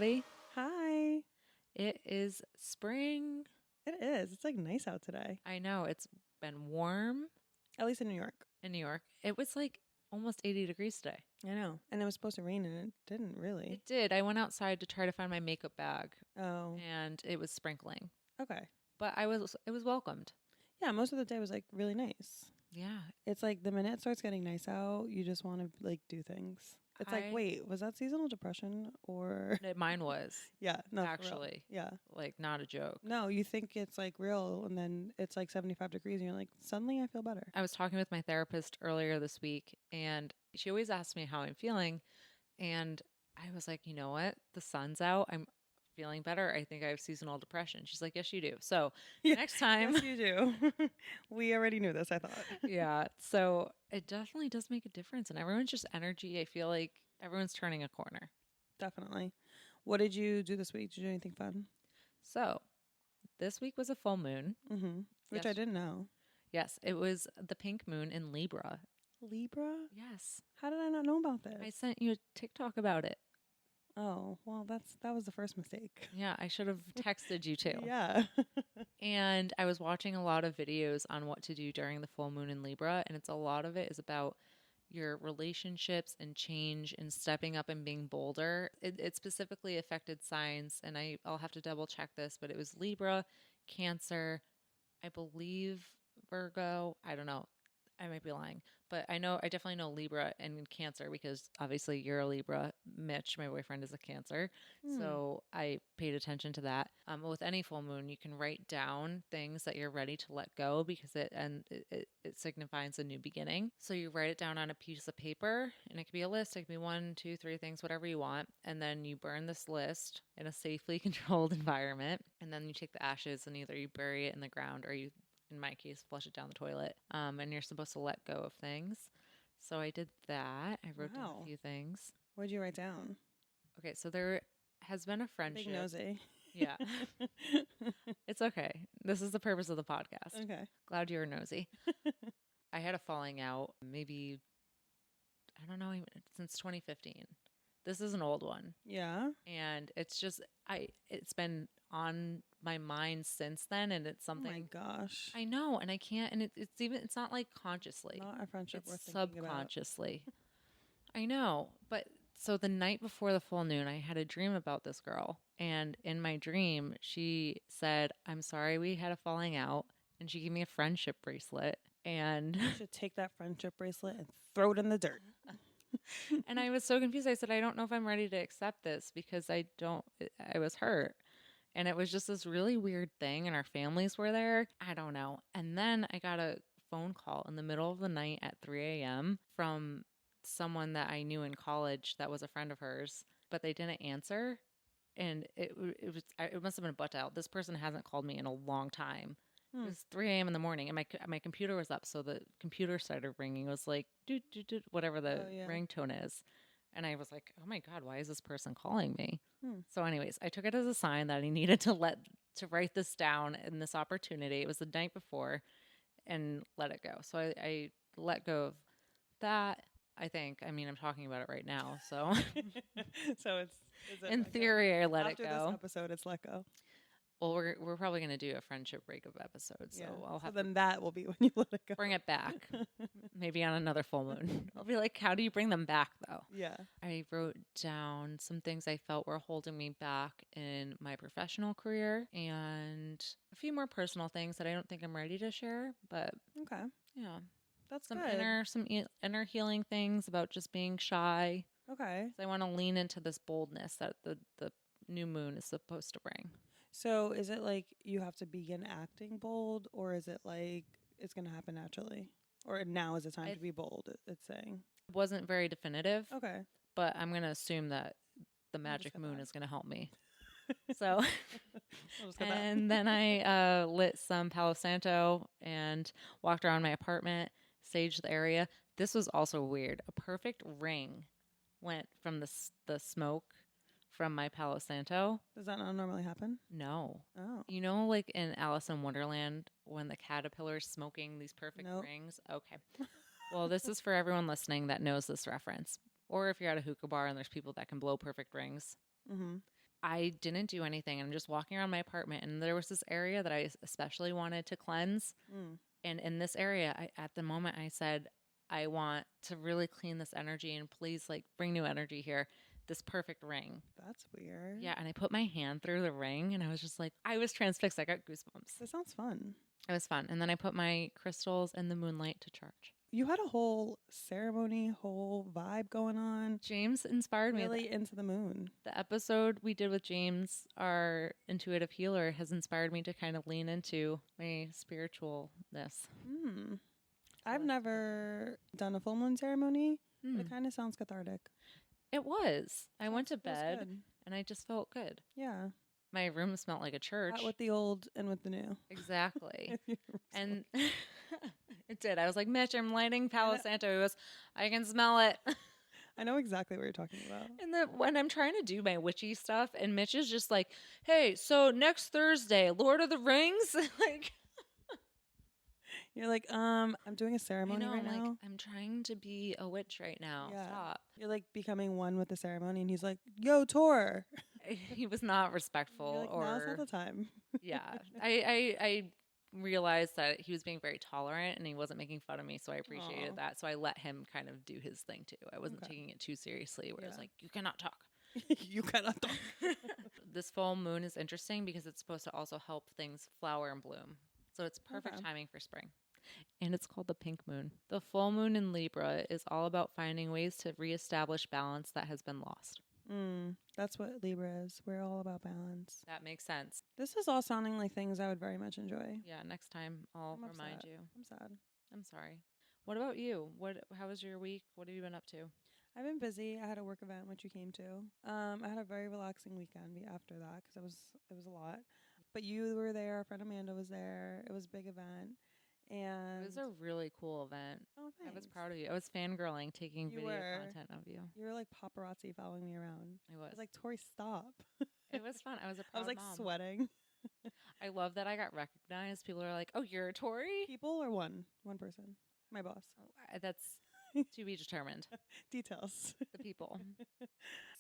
everybody. Hi. It is spring. It is. It's like nice out today. I know it's been warm At least in New York. in New York. It was like almost 80 degrees today. I know. And it was supposed to rain and it didn't really. It did. I went outside to try to find my makeup bag Oh. and it was sprinkling. Okay. But it was welcomed. Yeah, most of the day was like really nice. Yeah. It's like the minute it starts getting nice out, you just want to like do things. It's like, wait, was that seasonal depression or Mine was. yeah, no, for real. Actually. Yeah. Like not a joke. No, you think it's like real and then it's like 75 degrees and you're like, suddenly I feel better. I was talking with my therapist earlier this week and she always asks me how I'm feeling. And I was like, you know what? The sun's out. I'm feeling better. I think I have seasonal depression. She's like, yes, you do. So next time. Yes, you do. We already knew this, I thought. Yeah. So it definitely does make a difference. And everyone's just energy. I feel like everyone's turning a corner. Definitely. What did you do this week? Did you do anything fun? So this week was a full moon. Mm-hmm. Which Yes. I didn't know. Yes. It was the pink moon in Libra. Libra? Yes. How did I not know about this? I sent you a TikTok about it. Oh, well, that was the first mistake. Yeah. I should have texted you too. Yeah. And I was watching a lot of videos on what to do during the full moon in Libra. And a lot of it is about your relationships and change and stepping up and being bolder. It specifically affected signs. And I'll have to double check this, but it was Libra, Cancer, I believe Virgo. I don't know. I might be lying, but I definitely know Libra and Cancer because obviously you're a Libra. Mitch, my boyfriend, is a Cancer. So I paid attention to that. With any full moon, you can write down things that you're ready to let go because it signifies a new beginning. So you write it down on a piece of paper and it could be a list. It could be 1, 2, 3 things, whatever you want. And then you burn this list in a safely controlled environment. And then you take the ashes and either you bury it in the ground or you, in my case, flush it down the toilet. And you're supposed to let go of things. So I did that. I wrote down Wow. a few things. What did you write down? Okay, so there has been a friendship. Big nosy. Yeah. It's okay. This is the purpose of the podcast. Okay. Glad you're nosy. I had a falling out maybe, I don't know, since 2015. This is an old one. Yeah. And it's been on my mind since then, and it's Oh my something gosh. I know, and I can't, and it's not like consciously. Not a friendship It's worth thinking about. subconsciously. I know, but so the night before the full moon, I had a dream about this girl, and in my dream, she said, "I'm sorry we had a falling out," and she gave me a friendship bracelet, and You should take that friendship bracelet and throw it in the dirt. and I was so confused. I said, "I don't know if I'm ready to accept this because I was hurt." And it was just this really weird thing, and our families were there. I don't know. And then I got a phone call in the middle of the night at 3 a.m. from someone that I knew in college that was a friend of hers, but they didn't answer. And it must have been a butt dial. This person hasn't called me in a long time. It was 3 a.m. in the morning, and my computer was up, so the computer started ringing. It was like, doot, doot, doot, whatever the ringtone is. And I was like, oh my God, why is this person calling me? So anyways, I took it as a sign that I needed to write this down in this opportunity. It was the night before and let it go. So I let go of that. I think, I mean, I'm talking about it right now. So So is it in like theory, I let it after go. this episode, it's let go. Well, we're probably going to do a friendship breakup episode. So Yeah. I'll have then that will be when you let it go. bring it back. Maybe on another full moon. I'll be like, how do you bring them back though? Yeah. I wrote down some things I felt were holding me back in my professional career and a few more personal things that I don't think I'm ready to share. But Okay. yeah, That's some good. inner healing things about just being shy. Okay. So I want to lean into this boldness that the new moon is supposed to bring. So is it like you have to begin acting bold, or is it like it's going to happen naturally? Or now is the time to be bold, it's saying. It wasn't very definitive, Okay. but I'm going to assume that the magic get moon that. is going to help me. So, We'll just get that. and then I lit some Palo Santo and walked around my apartment, staged the area. This was also weird. A perfect ring went from the smoke from my Palo Santo. Does that not normally happen? No. Oh. You know, like in Alice in Wonderland when the caterpillar's smoking these perfect Nope. rings? Okay. Well, this is for everyone listening that knows this reference. Or if you're at a hookah bar and there's people that can blow perfect rings. Mm-hmm. I didn't do anything. I'm just walking around my apartment, and there was this area that I especially wanted to cleanse. Mm, And in this area, at the moment, I said, I want to really clean this energy and please, like, bring new energy here. This perfect ring. that's weird. Yeah. And I put my hand through the ring and I was just like, I was transfixed. I got goosebumps. That sounds fun. It was fun. And then I put my crystals in the moonlight to charge. You had a whole ceremony, whole vibe going on. James inspired me. Really into the moon. The episode we did with James, our intuitive healer, has inspired me to kind of lean into my spiritualness. Hmm. So I've that's never done a full moon ceremony, but Hmm. it kind of sounds cathartic. It was. I went to Feels bed good. and I just felt good. Yeah. My room smelled like a church. With the old and with the new. Exactly. If you remember. And it did. I was like, Mitch, I'm lighting Palo Santo. He goes, I can smell it. I know exactly what you're talking about. And when I'm trying to do my witchy stuff, and Mitch is just like, hey, so next Thursday, Lord of the Rings? Like, You're like, I'm doing a I ceremony know, right I'm now. like, I'm trying to be a witch right now. Yeah. Stop. You're like becoming one with the ceremony, and he's like, "Yo, Tor." He was not respectful. You're like, now's not the time. Yeah. I realized that he was being very tolerant and he wasn't making fun of me, so I appreciated Aw. that. So I let him kind of do his thing too. I wasn't Okay. taking it too seriously where I was Yeah. like, you cannot talk. You cannot talk. This full moon is interesting because it's supposed to also help things flower and bloom. So it's perfect Okay. timing for spring. And it's called the pink moon. The full moon in Libra is all about finding ways to reestablish balance that has been lost. That's what Libra is. We're all about balance. That makes sense. This is all sounding like things I would very much enjoy. Yeah, next time I'll I'm remind upset. you. I'm sad. I'm sorry. What about you? How was your week? What have you been up to? I've been busy. I had a work event which you came to. I had a very relaxing weekend after that because it was a lot. But you were there. Our friend Amanda was there. It was a big event, and It was a really cool event. oh, I was thanks. proud of you. I was fangirling, taking You video were. content of you. You were like paparazzi following me around. I I was. was like, Tori, stop. It was fun. I was a proud I was like mom. sweating. I love that I got recognized. People are like, "Oh, you're a Tory?" People or one person, my boss. That's to be determined. Details. The people.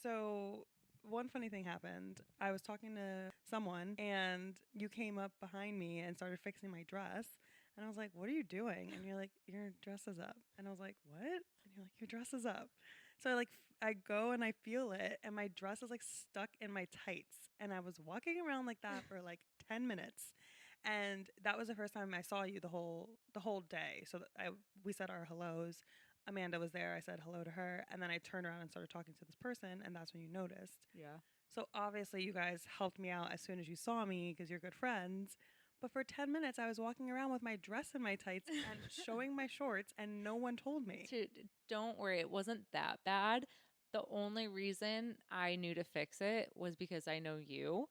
So one funny thing happened. I was talking to someone and you came up behind me and started fixing my dress. And I was like, what are you doing? And you're like, your dress is up. And I was like, what? And you're like, your dress is up. So I go and I feel it and my dress is like stuck in my tights. And I was walking around like that for like 10 minutes. And that was the first time I saw you the whole day. So we said our hellos. Amanda was there. I said hello to her. And then I turned around and started talking to this person. And that's when you noticed. Yeah. So obviously you guys helped me out as soon as you saw me because you're good friends. But for 10 minutes, I was walking around with my dress in my tights and showing my shorts, and no one told me. Don't worry, it wasn't that bad. The only reason I knew to fix it was because I know you.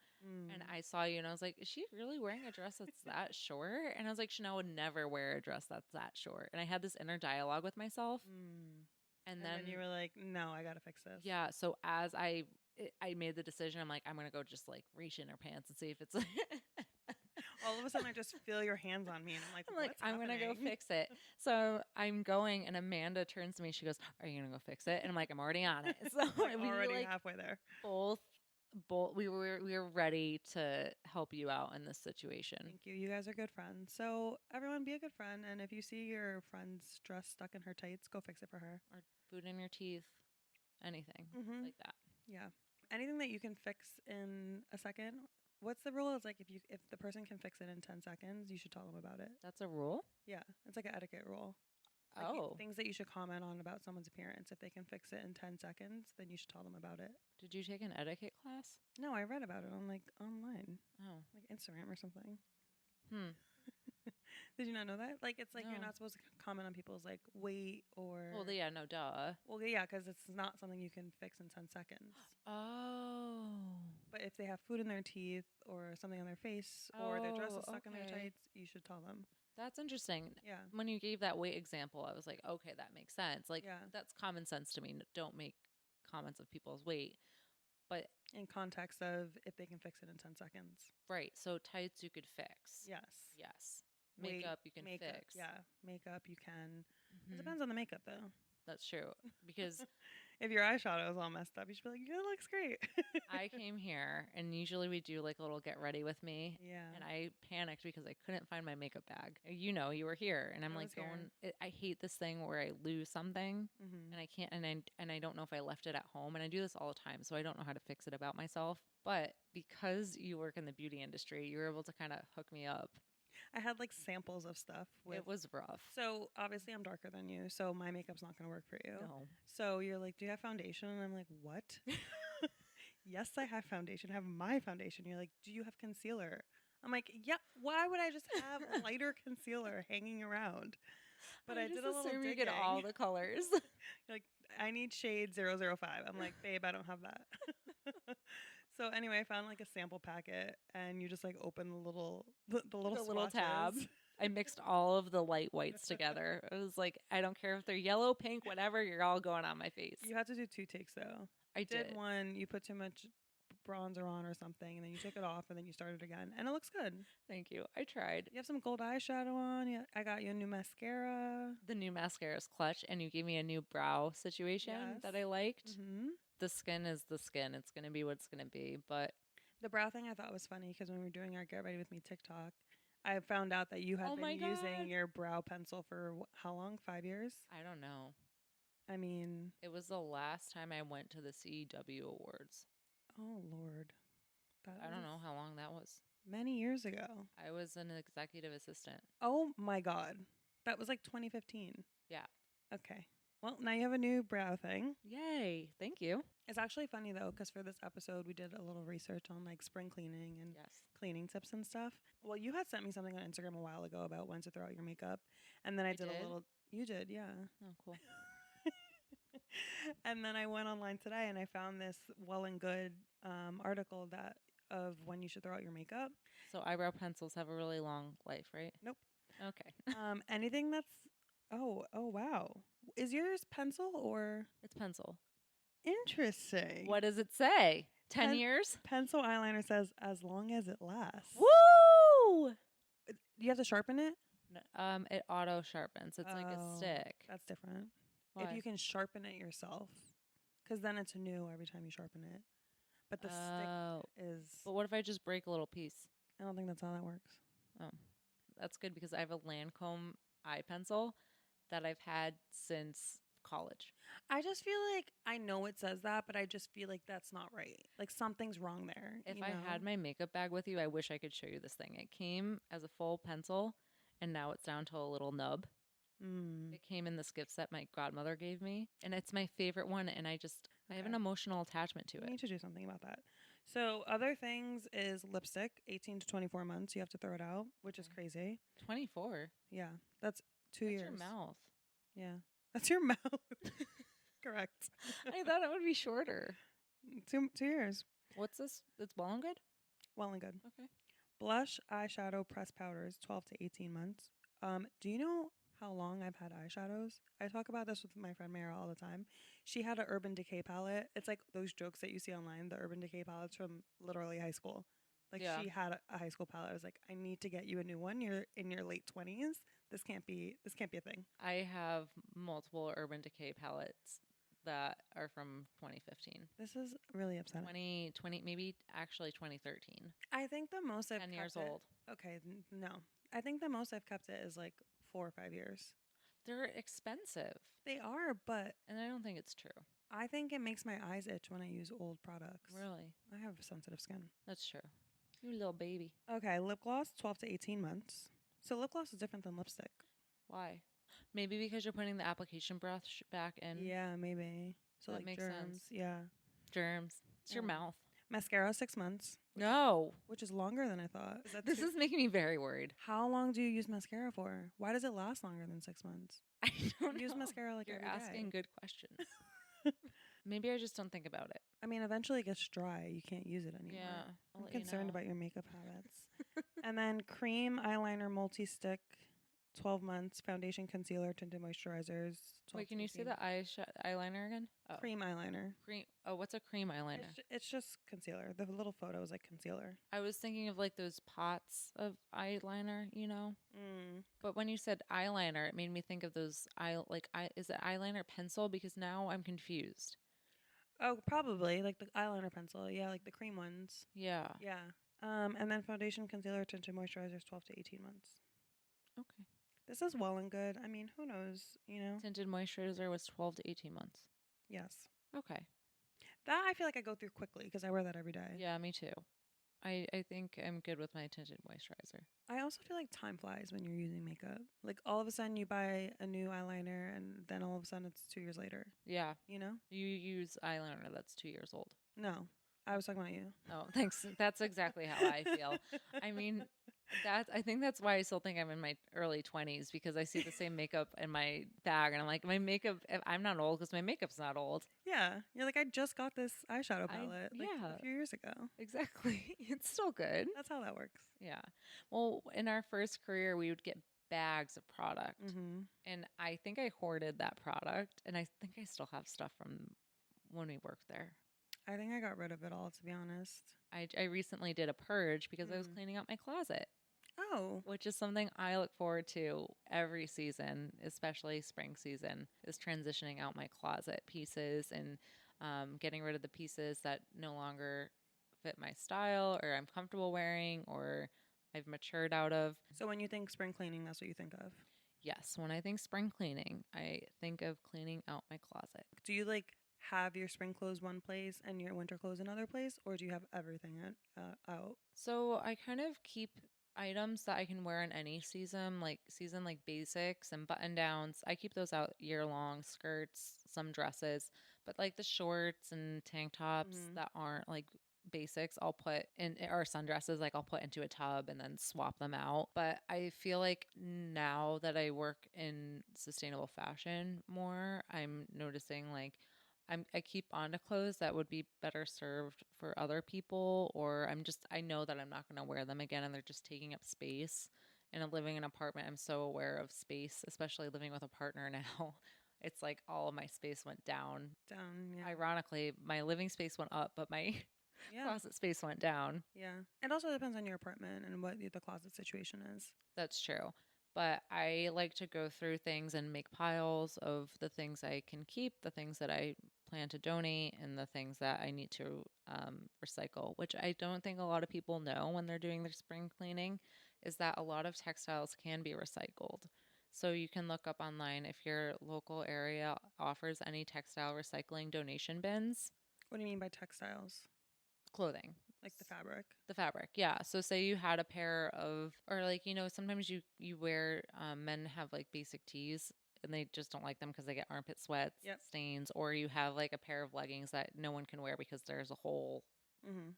And I saw you and I was like, is she really wearing a dress that's that short? And I was like, Chanel would never wear a dress that's that short. And I had this inner dialogue with myself. And then you were like, no, I got to fix this. yeah, so as I made the decision, I'm like, I'm going to go just like reach in her pants and see if it's All of a sudden, I just feel your hands on me, and I'm like, what's I'm going to go happening? fix it. So I'm going, and Amanda turns to me. She goes, are you going to go fix it? And I'm like, I'm already on it. So Like, we already like halfway there. both we were ready to help you out in this situation. Thank you. You guys are good friends. So everyone, be a good friend, and if you see your friend's dress stuck in her tights, go fix it for her. Or food in your teeth, anything Mhm. like that. Yeah. Anything that you can fix in a second. What's the rule? Is like if the person can fix it in 10 seconds, you should tell them about it. That's a rule? Yeah, it's like an etiquette rule. Like Oh. things that you should comment on about someone's appearance. If they can fix it in 10 seconds, then you should tell them about it. Did you take an etiquette class? No, I read about it on like online, Oh. like Instagram or something. Hmm. Did you not know that? Like it's like you're No. not supposed to comment on people's like weight or Well, yeah, no, duh. well, yeah, because it's not something you can fix in 10 seconds. Oh. But if they have food in their teeth or something on their face or their dress is Oh, stuck in their okay. tights, you should tell them. That's interesting. Yeah. When you gave that weight example, I was like, okay, that makes sense. Like, Yeah. that's common sense to me. Don't make comments of people's weight. But, In context of if they can fix it in 10 seconds. right. So tights you could fix. Yes. Yes. Weight, Makeup you can makeup, fix. Yeah. Makeup you can. It Mhm. depends on the makeup though. That's true. Because If your eyeshadow is all messed up, you should be like, "Yeah, it looks great." I came here and usually we do like a little get ready with me. Yeah. And I panicked because I couldn't find my makeup bag. You know, you were here, and I'm I like was here. I hate this thing where I lose something Mm-hmm. and I can't, and I don't know if I left it at home, and I do this all the time, so I don't know how to fix it about myself. But because you work in the beauty industry, you were able to kind of hook me up. I had like samples of stuff. It was rough. So obviously I'm darker than you, so my makeup's not going to work for you. No. So you're like, "Do you have foundation?" And I'm like, "What?" Yes, I have foundation. I have my foundation. You're like, "Do you have concealer?" I'm like, "Yeah, why would I just have lighter concealer hanging around?" But I, did a little assume digging. you get all the colors. You're like, "I need shade 005." I'm like, "Babe, I don't have that." So anyway, I found like a sample packet, and you just like open the little little tab. swatches. I mixed all of the light whites together. It was like, I don't care if they're yellow, pink, whatever, you're all going on my face. You have to do 2 takes though. I did. One, you put too much bronzer on or something, and then you took it off, and then you started again, and it looks good. Thank you. I tried. You have some gold eyeshadow on. Yeah, I got you a new mascara. The new mascara is clutch, and you gave me a new brow situation that I liked. Mm-hmm. The skin is the skin. It's going to be what it's going to be. But The brow thing I thought was funny because when we were doing our Get Ready With Me TikTok, I found out that you had Oh my been using God. your brow pencil for how long? 5 years? I don't know. I mean, It was the last time I went to the CEW Awards. oh Lord. That I don't was know how long that was. Many years ago. I was an executive assistant. Oh my God. That was like 2015. Yeah. Okay. Well, now you have a new brow thing. Yay. Thank you. It's actually funny though, because for this episode, we did a little research on like spring cleaning and Yes. cleaning tips and stuff. Well, you had sent me something on Instagram a while ago about when to throw out your makeup. And then I did did? a little. You did, yeah. Oh, cool. And then I went online today and I found this Well and Good article that of when you should throw out your makeup. So eyebrow pencils have a really long life, right? Nope. Okay. Anything that's oh wow. Is yours pencil or It's pencil. interesting? What does it say? 10 Pen- years? Pencil eyeliner says as long as it lasts. Woo! You have to sharpen it? It auto sharpens. It's like a Oh, stick. That's different. Why? If you can sharpen it yourself, because then it's new every time you sharpen it. But the Oh. stick is. But what if I just break a little piece? I don't think that's how that works. Oh, that's good because I have a Lancome eye pencil that I've had since college. I just feel like I know it says that, but I just feel like that's not right. Like something's wrong there. If you I know? had my makeup bag with you, I wish I could show you this thing. It came as a full pencil, and now it's down to a little nub. Mm. It came in this gift set my godmother gave me, and it's my favorite one, and I have an Okay. emotional attachment to We it. need to do something about that. So other things is lipstick, 18 to 24 months. You have to throw it out, which is Okay. crazy. 24? Yeah, that's 2 That's years. your mouth. Yeah, that's your mouth. Correct. I thought it would be shorter. 2 years. What's this? It's Well and Good? Well and good. Okay. Blush, eyeshadow, pressed powders, 12 to 18 months. Do you know how long I've had eyeshadows? I talk about this with my friend Mara all the time. She had an Urban Decay palette. It's like those jokes that you see online, the Urban Decay palettes from literally high school. Like Yeah. she had a high school palette. I was like, I need to get you a new one. You're in your late 20s. This can't be a thing. I have multiple Urban Decay palettes that are from 2015. This is really upsetting. 2020, maybe actually 2013. I think the most I've 10 kept years it- old. Okay, no. I think the most I've kept it is like 4 or 5 years. They're expensive, They are, but and I don't think it's true. I think it makes my eyes itch when I use old products. Really? I have sensitive skin. That's true. You little baby. Okay, lip gloss, 12 to 18 months. So lip gloss is different than lipstick. Why? Maybe because you're putting the application brush back in. Yeah, maybe. So That like makes germs. sense. Yeah. Germs. It's your Yeah. mouth. Mascara, 6 months, No. which is longer than I thought. Is that This too- is making me very worried. How long do you use mascara for? Why does it last longer than 6 months? I don't You use know. mascara like You're every day. asking good questions. Maybe I just don't think about it. I mean, eventually it gets dry. You can't use it anymore. Yeah. I'll I'm let you concerned know. about your makeup habits. And then cream eyeliner multi-stick. 12 months. Foundation, concealer, tinted moisturizers. 12 Wait, to can you see 18. the eyeliner again? Oh, Cream eyeliner. cream. Oh, what's a cream eyeliner? It's just concealer. The little photo is like concealer. I was thinking of like those pots of eyeliner, you know. Mm. But when you said eyeliner, it made me think of those is it eyeliner pencil? Because now I'm confused. Oh, probably like the eyeliner pencil. Yeah, like the cream ones. Yeah. Yeah. And then foundation, concealer, tinted moisturizers, 12 to 18 months. Okay. This is well and good. I mean, who knows? You know. Tinted moisturizer was 12 to 18 months. Yes. Okay. That I feel like I go through quickly because I wear that every day. Yeah, me too. I think I'm good with my tinted moisturizer. I also feel like time flies when you're using makeup. Like all of a sudden you buy a new eyeliner and then all of a sudden it's 2 years later. Yeah. You know? You use eyeliner that's 2 years old. No. I was talking about you. Oh, thanks. That's exactly how I feel. I mean, I think that's why I still think I'm in my early 20s, because I see the same makeup in my bag and I'm like, my makeup, I'm not old because my makeup's not old. Yeah. You're like, I just got this eyeshadow palette yeah. a few years ago. Exactly. It's still good. That's how that works. Yeah. Well, in our first career, we would get bags of product. Mm-hmm. And I think I hoarded that product. And I think I still have stuff from when we worked there. I think I got rid of it all, to be honest. I recently did a purge because I was cleaning out my closet. Oh. Which is something I look forward to every season, especially spring season, is transitioning out my closet pieces and getting rid of the pieces that no longer fit my style or I'm comfortable wearing or I've matured out of. So when you think spring cleaning, that's what you think of? Yes, when I think spring cleaning, I think of cleaning out my closet. Do you like have your spring clothes one place and your winter clothes another place, or do you have everything out? So I kind of keep items that I can wear in any season, like basics and button downs. I keep those out year long, skirts, some dresses, but like the shorts and tank tops that aren't like basics, I'll put in, or sundresses, like I'll put into a tub and then swap them out. But I feel like now that I work in sustainable fashion more, I'm noticing like I keep on to clothes that would be better served for other people, or I know that I'm not going to wear them again and they're just taking up space. And living in an apartment, I'm so aware of space, especially living with a partner now. It's like all of my space went down. Yeah. Ironically, my living space went up, but my closet space went down. Yeah. It also depends on your apartment and what the closet situation is. That's true. But I like to go through things and make piles of the things I can keep, the things that I plan to donate, and the things that I need to recycle, which I don't think a lot of people know when they're doing their spring cleaning, is that a lot of textiles can be recycled. So you can look up online if your local area offers any textile recycling donation bins. What do you mean by textiles? Clothing. Like the fabric. The fabric, yeah. So say you had a pair of, or like, sometimes you wear, men have like basic tees and they just don't like them because they get armpit sweats, stains, or you have like a pair of leggings that no one can wear because there's a hole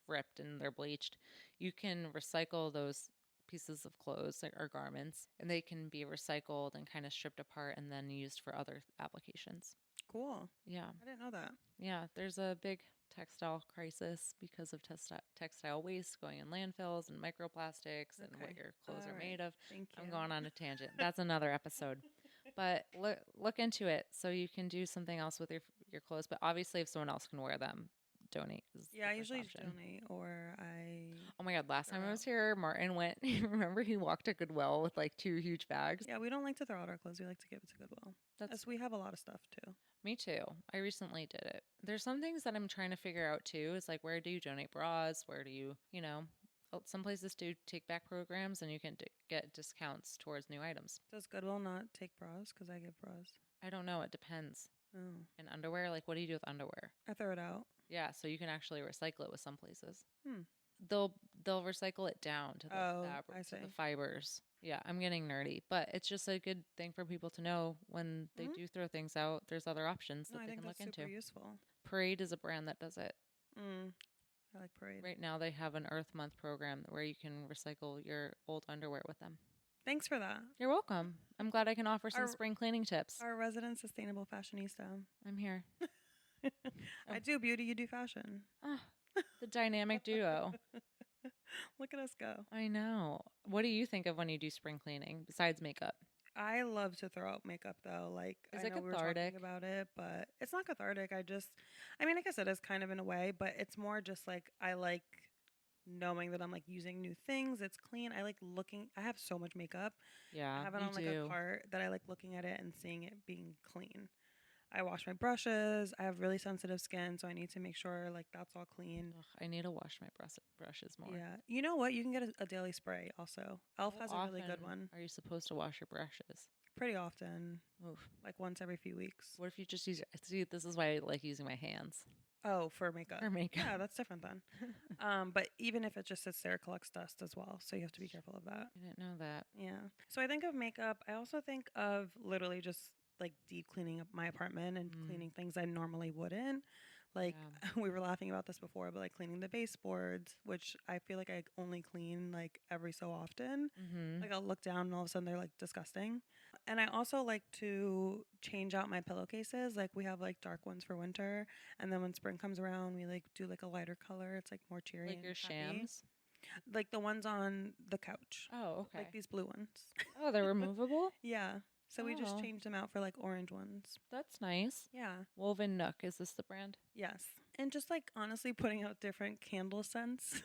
ripped and they're bleached. You can recycle those pieces of clothes or garments, and they can be recycled and kind of stripped apart and then used for other applications. Cool. Yeah. I didn't know that. Yeah, there's a big textile crisis because of textile waste going in landfills and microplastics and what your clothes are made of. Thank you. I'm going on a tangent. That's another episode. But look into it so you can do something else with your clothes. But obviously, if someone else can wear them, donate. Yeah, I usually donate, or I. Oh my God! Last time I was here, Martin went. Remember, he walked to Goodwill with like 2 huge bags. Yeah, we don't like to throw out our clothes. We like to give it to Goodwill. We have a lot of stuff too. Me too. I recently did it. There's some things that I'm trying to figure out too. It's like, where do you donate bras? Where do you, some places do take back programs and you can get discounts towards new items. Does Goodwill not take bras? Because I give bras. I don't know. It depends. Oh. And underwear, like what do you do with underwear? I throw it out. Yeah, so you can actually recycle it with some places. They'll recycle it down to the fabric, to the fibers. Yeah, I'm getting nerdy, but it's just a good thing for people to know when they do throw things out. There's other options that they can look into. Super useful. Parade is a brand that does it. I like Parade. Right now, they have an Earth Month program where you can recycle your old underwear with them. Thanks for that. You're welcome. I'm glad I can offer some spring cleaning tips. Our resident sustainable fashionista. I'm here. I do beauty, you do fashion. The dynamic duo. Look at us go. I know. What do you think of when you do spring cleaning besides makeup? I love to throw out makeup though. Like Is I it know we were cathartic? talking about it, but it's not cathartic. I mean, I guess it is kind of in a way, but it's more just like I like knowing that I'm like using new things. It's clean. I like looking. I have so much makeup. I Yeah, have it you on like a do. cart that I like looking at it and seeing it being clean. I wash my brushes. I have really sensitive skin, so I need to make sure like that's all clean. Ugh, I need to wash my brushes more. Yeah. You know what? You can get a daily spray also. Elf How has a really good often one. are you supposed to wash your brushes? Pretty often, Oof. like once every few weeks. What if you just use see, this is why I like using my hands Oh, for makeup. for makeup. Yeah, that's different then. But even if it just sits there, it collects dust as well. So you have to be careful of that. I didn't know that. Yeah. So I think of makeup. I also think of literally just like deep cleaning up my apartment and Mm, cleaning things I normally wouldn't. Like yeah. we were laughing about this before, but like cleaning the baseboards, which I feel like I only clean like every so often. Mm-hmm. Like I'll look down and all of a sudden they're like disgusting. And I also like to change out my pillowcases. Like we have like dark ones for winter, and then when spring comes around, we like do like a lighter color. It's like more cheery Like and your happy. shams. Like the ones on the couch, Oh, like okay. these blue ones. Oh, they're removable. Yeah. So we just Oh, changed them out for like orange ones. that's nice. Yeah. Woven Nook, is this the brand? Yes. And just like honestly putting out different candle scents.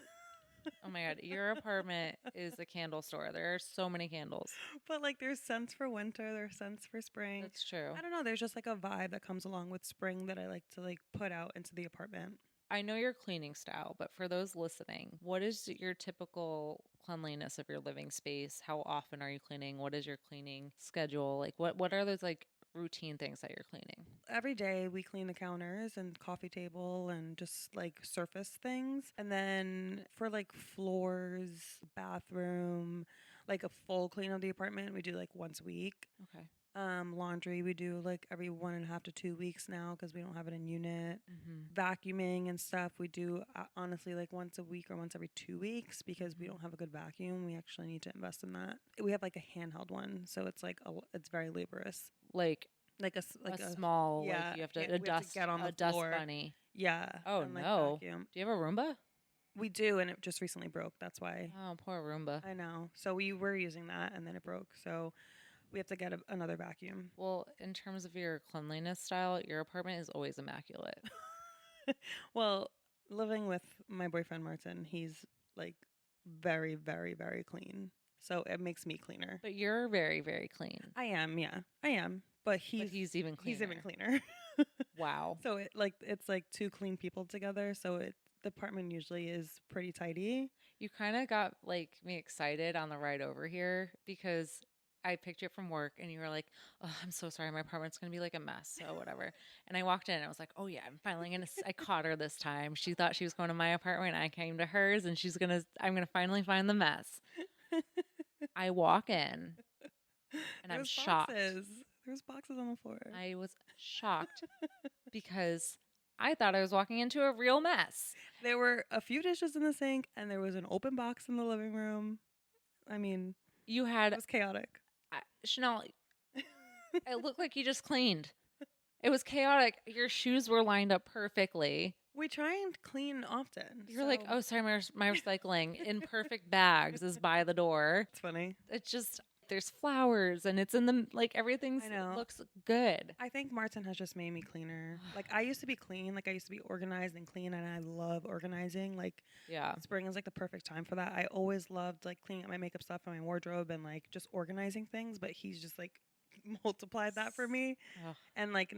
Oh my god, your apartment is a candle store. There are so many candles. But like there's scents for winter, there's scents for spring. That's true. I don't know, there's just like a vibe that comes along with spring that I like to like put out into the apartment. I know your cleaning style, but for those listening, what is your typical cleanliness of your living space? How often are you cleaning? What is your cleaning schedule? Like what are those like routine things that you're cleaning? Every day we clean the counters and coffee table and just like surface things. And then for like floors, bathroom, like a full clean of the apartment, we do like once a week. Okay. Laundry we do like every 1.5 to 2 weeks now because we don't have it in unit. Mm-hmm. Vacuuming and stuff we do honestly like once a week or once every 2 weeks because we don't have a good vacuum. We actually need to invest in that. We have like a handheld one, so it's like it's very laborious. Like Like a small, yeah, like you have to we have to get on the a dust floor. bunny. Yeah. Oh and like no. vacuum. Do you have a Roomba? We do, and it just recently broke. That's why. Oh, poor Roomba. I know. So we were using that, and then it broke. So we have to get another vacuum. Well, in terms of your cleanliness style, your apartment is always immaculate. Well, living with my boyfriend Martin, he's like very, very, very clean. So it makes me cleaner. But you're very, very clean. I am, yeah, I am. But He's even cleaner. he's even cleaner. Wow. So it's like two clean people together. So the apartment usually is pretty tidy. You kind of got like me excited on the ride over here because I picked you up from work and you were like, "Oh, I'm so sorry. My apartment's going to be like a mess." So whatever. And I walked in and I was like, "Oh yeah, I'm finally going to I caught her this time. She thought she was going to my apartment. I came to hers and I'm going to finally find the mess." I walk in and I'm There's shocked. There's boxes on the floor. I was shocked because I thought I was walking into a real mess. There were a few dishes in the sink, and there was an open box in the living room. I mean, You it had was chaotic. Chanel, it looked like you just cleaned. It was chaotic. Your shoes were lined up perfectly. We try and clean often. You're like, "Oh, sorry, my recycling in perfect bags is by the door." It's funny. It's just there's flowers and it's in the like everything's I know. looks good. I think Martin has just made me cleaner. Like I used to be clean, like I used to be organized and clean, and I love organizing. Like Yeah. spring is like the perfect time for that. I always loved like cleaning up my makeup stuff and my wardrobe and like just organizing things. But he's just like multiplied that for me. Ugh. And like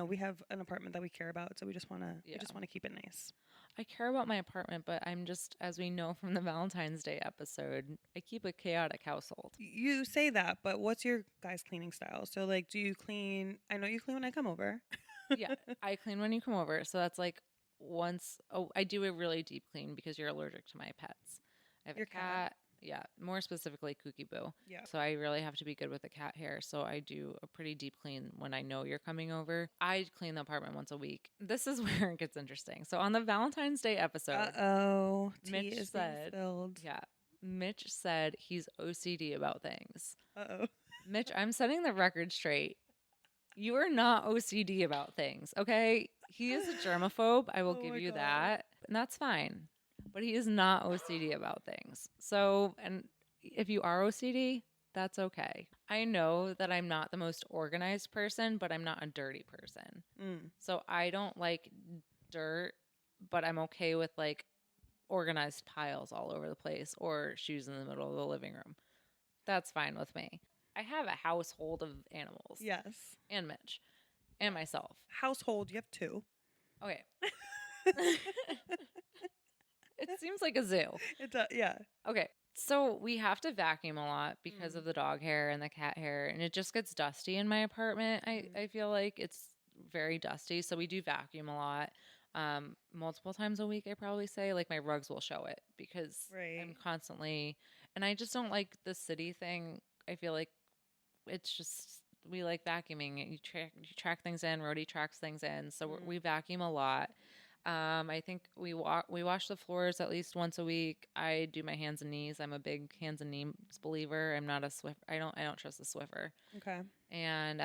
we have an apartment that we care about, so we just want to Yeah. keep it nice. I care about my apartment, but I'm just, as we know from the Valentine's Day episode, I keep a chaotic household. You say that, but what's your guys' cleaning style? So like, do you clean? I know you clean when I come over. Yeah, I clean when you come over. So that's like once, I do a really deep clean because you're allergic to my pets. I have Your a cat. Yeah, more specifically Kooky Boo. Yeah. So I really have to be good with the cat hair. So I do a pretty deep clean when I know you're coming over. I clean the apartment once a week. This is where it gets interesting. So on the Valentine's Day episode, Oh, tea Mitch is being said, spilled. yeah, Mitch said he's OCD about things. Oh. Mitch, I'm setting the record straight. You are not OCD about things, okay? He is a germaphobe. I will Oh give my you God. that. And that's fine. But he is not OCD about things. So, and if you are OCD, that's okay. I know that I'm not the most organized person, but I'm not a dirty person. Mm. So I don't like dirt, but I'm okay with like organized piles all over the place or shoes in the middle of the living room. That's fine with me. I have a household of animals Yes. and Mitch and myself. Household, you have two. Okay. It seems like a zoo. It does, yeah. Okay. So we have to vacuum a lot because Mm. of the dog hair and the cat hair, and it just gets dusty in my apartment. I feel like it's very dusty. So we do vacuum a lot. Multiple times a week, I probably say. Like my rugs will show it because I'm Right. constantly, and I just don't like the city thing. I feel like it's just we like vacuuming. You track things in. Roadie tracks things in, so we vacuum a lot. I think we wash the floors at least once a week. I do my hands and knees. I'm a big hands and knees believer. I'm not a Swift. I don't trust the Swiffer. Okay. And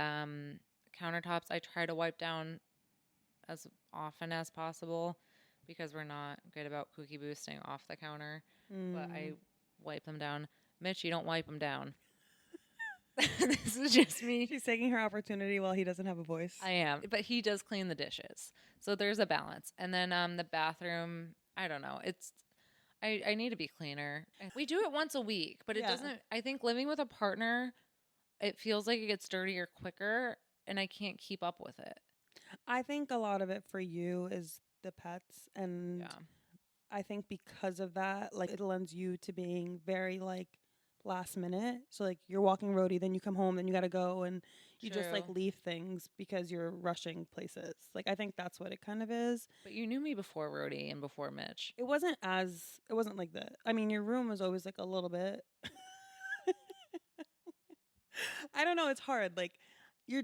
countertops, I try to wipe down as often as possible because we're not good about cookie boosting off the counter. But I wipe them down. Mitch, you don't wipe them down. This is just me. She's taking her opportunity while he doesn't have a voice. I am, but he does clean the dishes, so there's a balance. And then the bathroom, I don't know. I need to be cleaner. We do it once a week, but it Yeah. doesn't. I think living with a partner, it feels like it gets dirtier quicker, and I can't keep up with it. I think a lot of it for you is the pets, and Yeah, I think because of that, like it lends you to being very like last minute. So like you're walking roadie, then you come home, then you gotta go, and you just like True. leave things because you're rushing places. Like I think that's what it kind of is. but you knew me before Rhodey and before Mitch. It wasn't like that. I mean, your room was always like a little bit. I don't know. It's hard. Like you're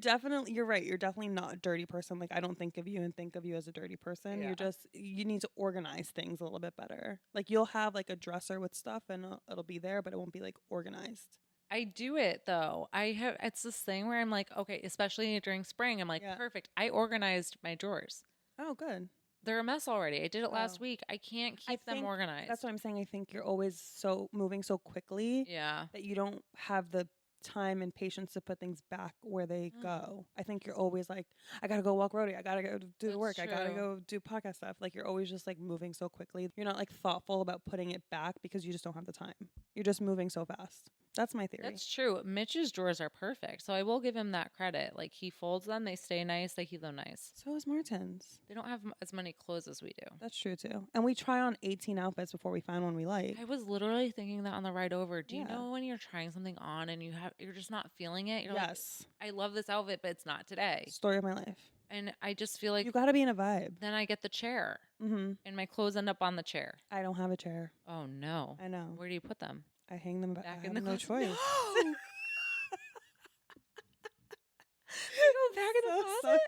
right. You're definitely not a dirty person. Like I don't think of you and think of you as a dirty person. Yeah. You need to organize things a little bit better. Like you'll have like a dresser with stuff and it'll be there, but it won't be like organized. I do it though. It's this thing where I'm like, okay, especially during spring, I'm like, Yeah. perfect. I organized my drawers. Oh, good. They're a mess already. I did it last Oh. week. I can't I keep them think organized. That's what I'm saying. I think you're always so moving so quickly Yeah. that you don't have the time and patience to put things back where they Mm. go. I think you're always like, I gotta go walk roadie. I gotta go do the That's work. I gotta true. go do podcast stuff. Like you're always just like moving so quickly. You're not like thoughtful about putting it back because you just don't have the time. You're just moving so fast. That's my theory. That's true. Mitch's drawers are perfect. So I will give him that credit. Like he folds them, they stay nice, they keep them nice. So is Martin's. They don't have as many clothes as we do. That's true too. And we try on 18 outfits before we find one we like. I was literally thinking that on the ride over. Do you Yeah. know when you're trying something on and you're just not feeling it? You're Yes. like, I love this outfit, but it's not today. Story of my life. And I just feel like You gotta be in a vibe. then I get the chair Mm-hmm. and my clothes end up on the chair. I don't have a chair. Oh no. I know. Where do you put them? I hang them back. Back I in have the no closet? choice. No! They go back in the closet?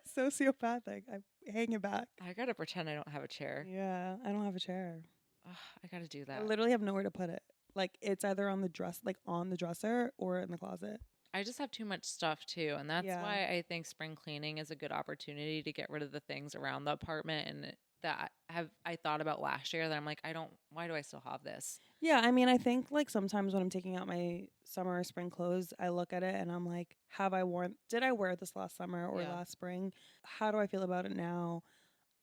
Sociopathic. I hang it back. I gotta pretend I don't have a chair. Yeah, I don't have a chair. Ugh, I gotta do I that. literally have nowhere to put it. Like it's either on the on the dresser or in the closet. I just have too much stuff too, and that's Yeah. why I think spring cleaning is a good opportunity to get rid of the things around the apartment and that I thought about last year that I'm like, why do I still have this? Yeah, I mean, I think like sometimes when I'm taking out my summer or spring clothes, I look at it and I'm like, did I wear this last summer or Yeah. last spring? How do I feel about it now?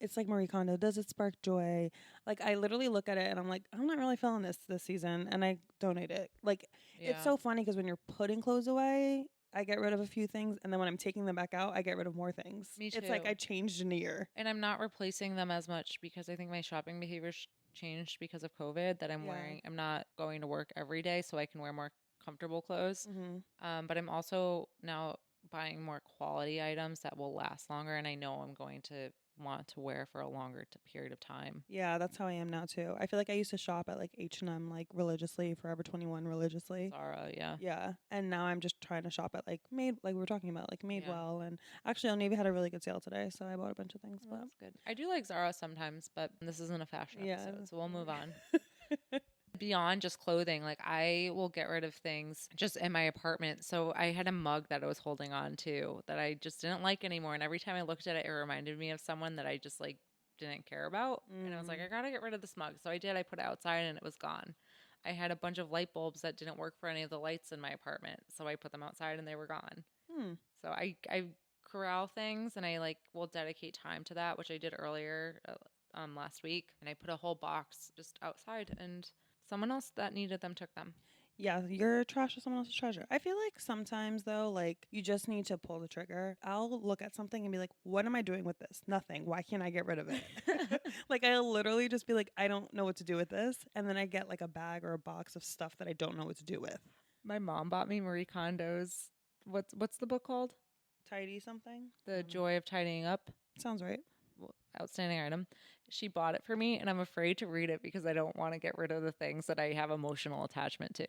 It's like Marie Kondo. Does it spark joy? Like I literally look at it and I'm like, I'm not really feeling this season, and I donate it. Like Yeah. it's so funny because when you're putting clothes away, I get rid of a few things, and then when I'm taking them back out, I get rid of more things. Me It's like too. I changed in a year. And I'm not replacing them as much because I think my shopping behavior changed because of COVID. That Yeah. I'm not going to work every day, so I can wear more comfortable clothes. Mm-hmm. But I'm also now buying more quality items that will last longer, and I know I'm going to want to wear for a longer period of time. Yeah, that's how I am now too. I feel like I used to shop at like H&M like religiously, Forever 21 religiously. Zara, yeah. Yeah, and now I'm just trying to shop at like like we were talking about, like Madewell, and actually Old Navy had a really good sale today, so I bought a bunch of things. Well, that's good. I do like Zara sometimes, but this isn't a fashion Yeah. episode, so we'll move on. Beyond just clothing, like I will get rid of things just in my apartment. So I had a mug that I was holding on to that I just didn't like anymore. And every time I looked at it, it reminded me of someone that I just like didn't care about. And I was like, I gotta get rid of this mug. So I did. I put it outside and it was gone. I had a bunch of light bulbs that didn't work for any of the lights in my apartment. So I put them outside and they were gone. Hmm. So I corral things and I like will dedicate time to that, which I did earlier last week. And I put a whole box just outside and someone else that needed them took them. Yeah, your trash is someone else's treasure. I feel like sometimes though, like you just need to pull the trigger. I'll look at something and be like, "What am I doing with this? Nothing. Why can't I get rid of it?" Like I'll literally just be like, "I don't know what to do with this," and then I get like a bag or a box of stuff that I don't know what to do with. My mom bought me Marie Kondo's what's the book called? Tidy something. The Joy of Tidying Up. Sounds right. Outstanding item. She bought it for me and I'm afraid to read it because I don't want to get rid of the things that I have emotional attachment to.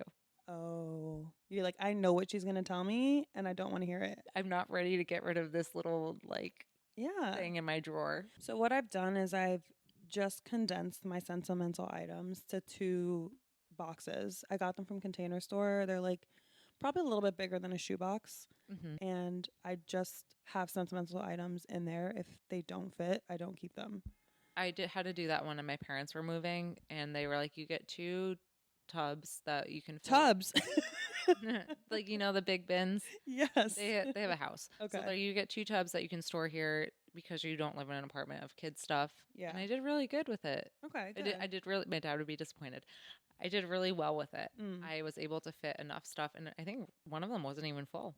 Oh, you're like, I know what she's gonna tell me, and I don't want to hear it. I'm not ready to get rid of this little like Yeah. thing in my drawer. So what I've done is I've just condensed my sentimental items to 2 boxes. I got them from Container Store. They're like probably a little bit bigger than a shoebox. Mm-hmm. And I just have sentimental items in there. If they don't fit, I don't keep them. I had to do that when my parents were moving and they were like, you get 2 tubs that you can fill. Tubs. Like, you know, the big bins. Yes. They have a house. Okay. So there you get 2 tubs that you can store here because you don't live in an apartment of kid stuff. Yeah. And I did really good with it. Okay. I Good. did really, my dad would be disappointed. I did really well with it. Mm. I was able to fit enough stuff. And I think one of them wasn't even full.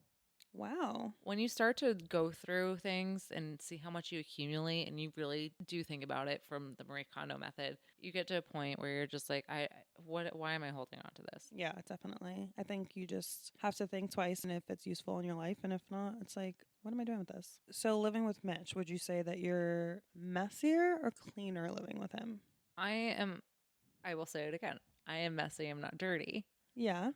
Wow. When you start to go through things and see how much you accumulate and you really do think about it from the Marie Kondo method, you get to a point where you're just like, why am I holding on to this? Yeah, definitely. I think you just have to think twice and if it's useful in your life. And if not, it's like, what am I doing with this? So living with Mitch, would you say that you're messier or cleaner living with him? I will say it again. I am messy. I'm not dirty. Yeah.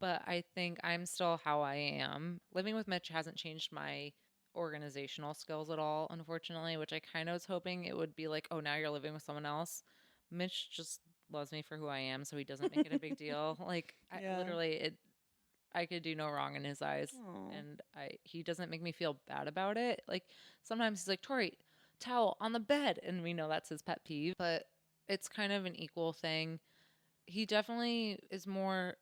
But I think I'm still how I am. Living with Mitch hasn't changed my organizational skills at all, unfortunately, which I kind of was hoping it would be like, oh, now you're living with someone else. Mitch just loves me for who I am, so he doesn't make it a big deal. Like, Yeah. I could do no wrong in his eyes, Aw. and he doesn't make me feel bad about it. Like, sometimes he's like, Tori, towel on the bed, and we know that's his pet peeve, but it's kind of an equal thing. He definitely is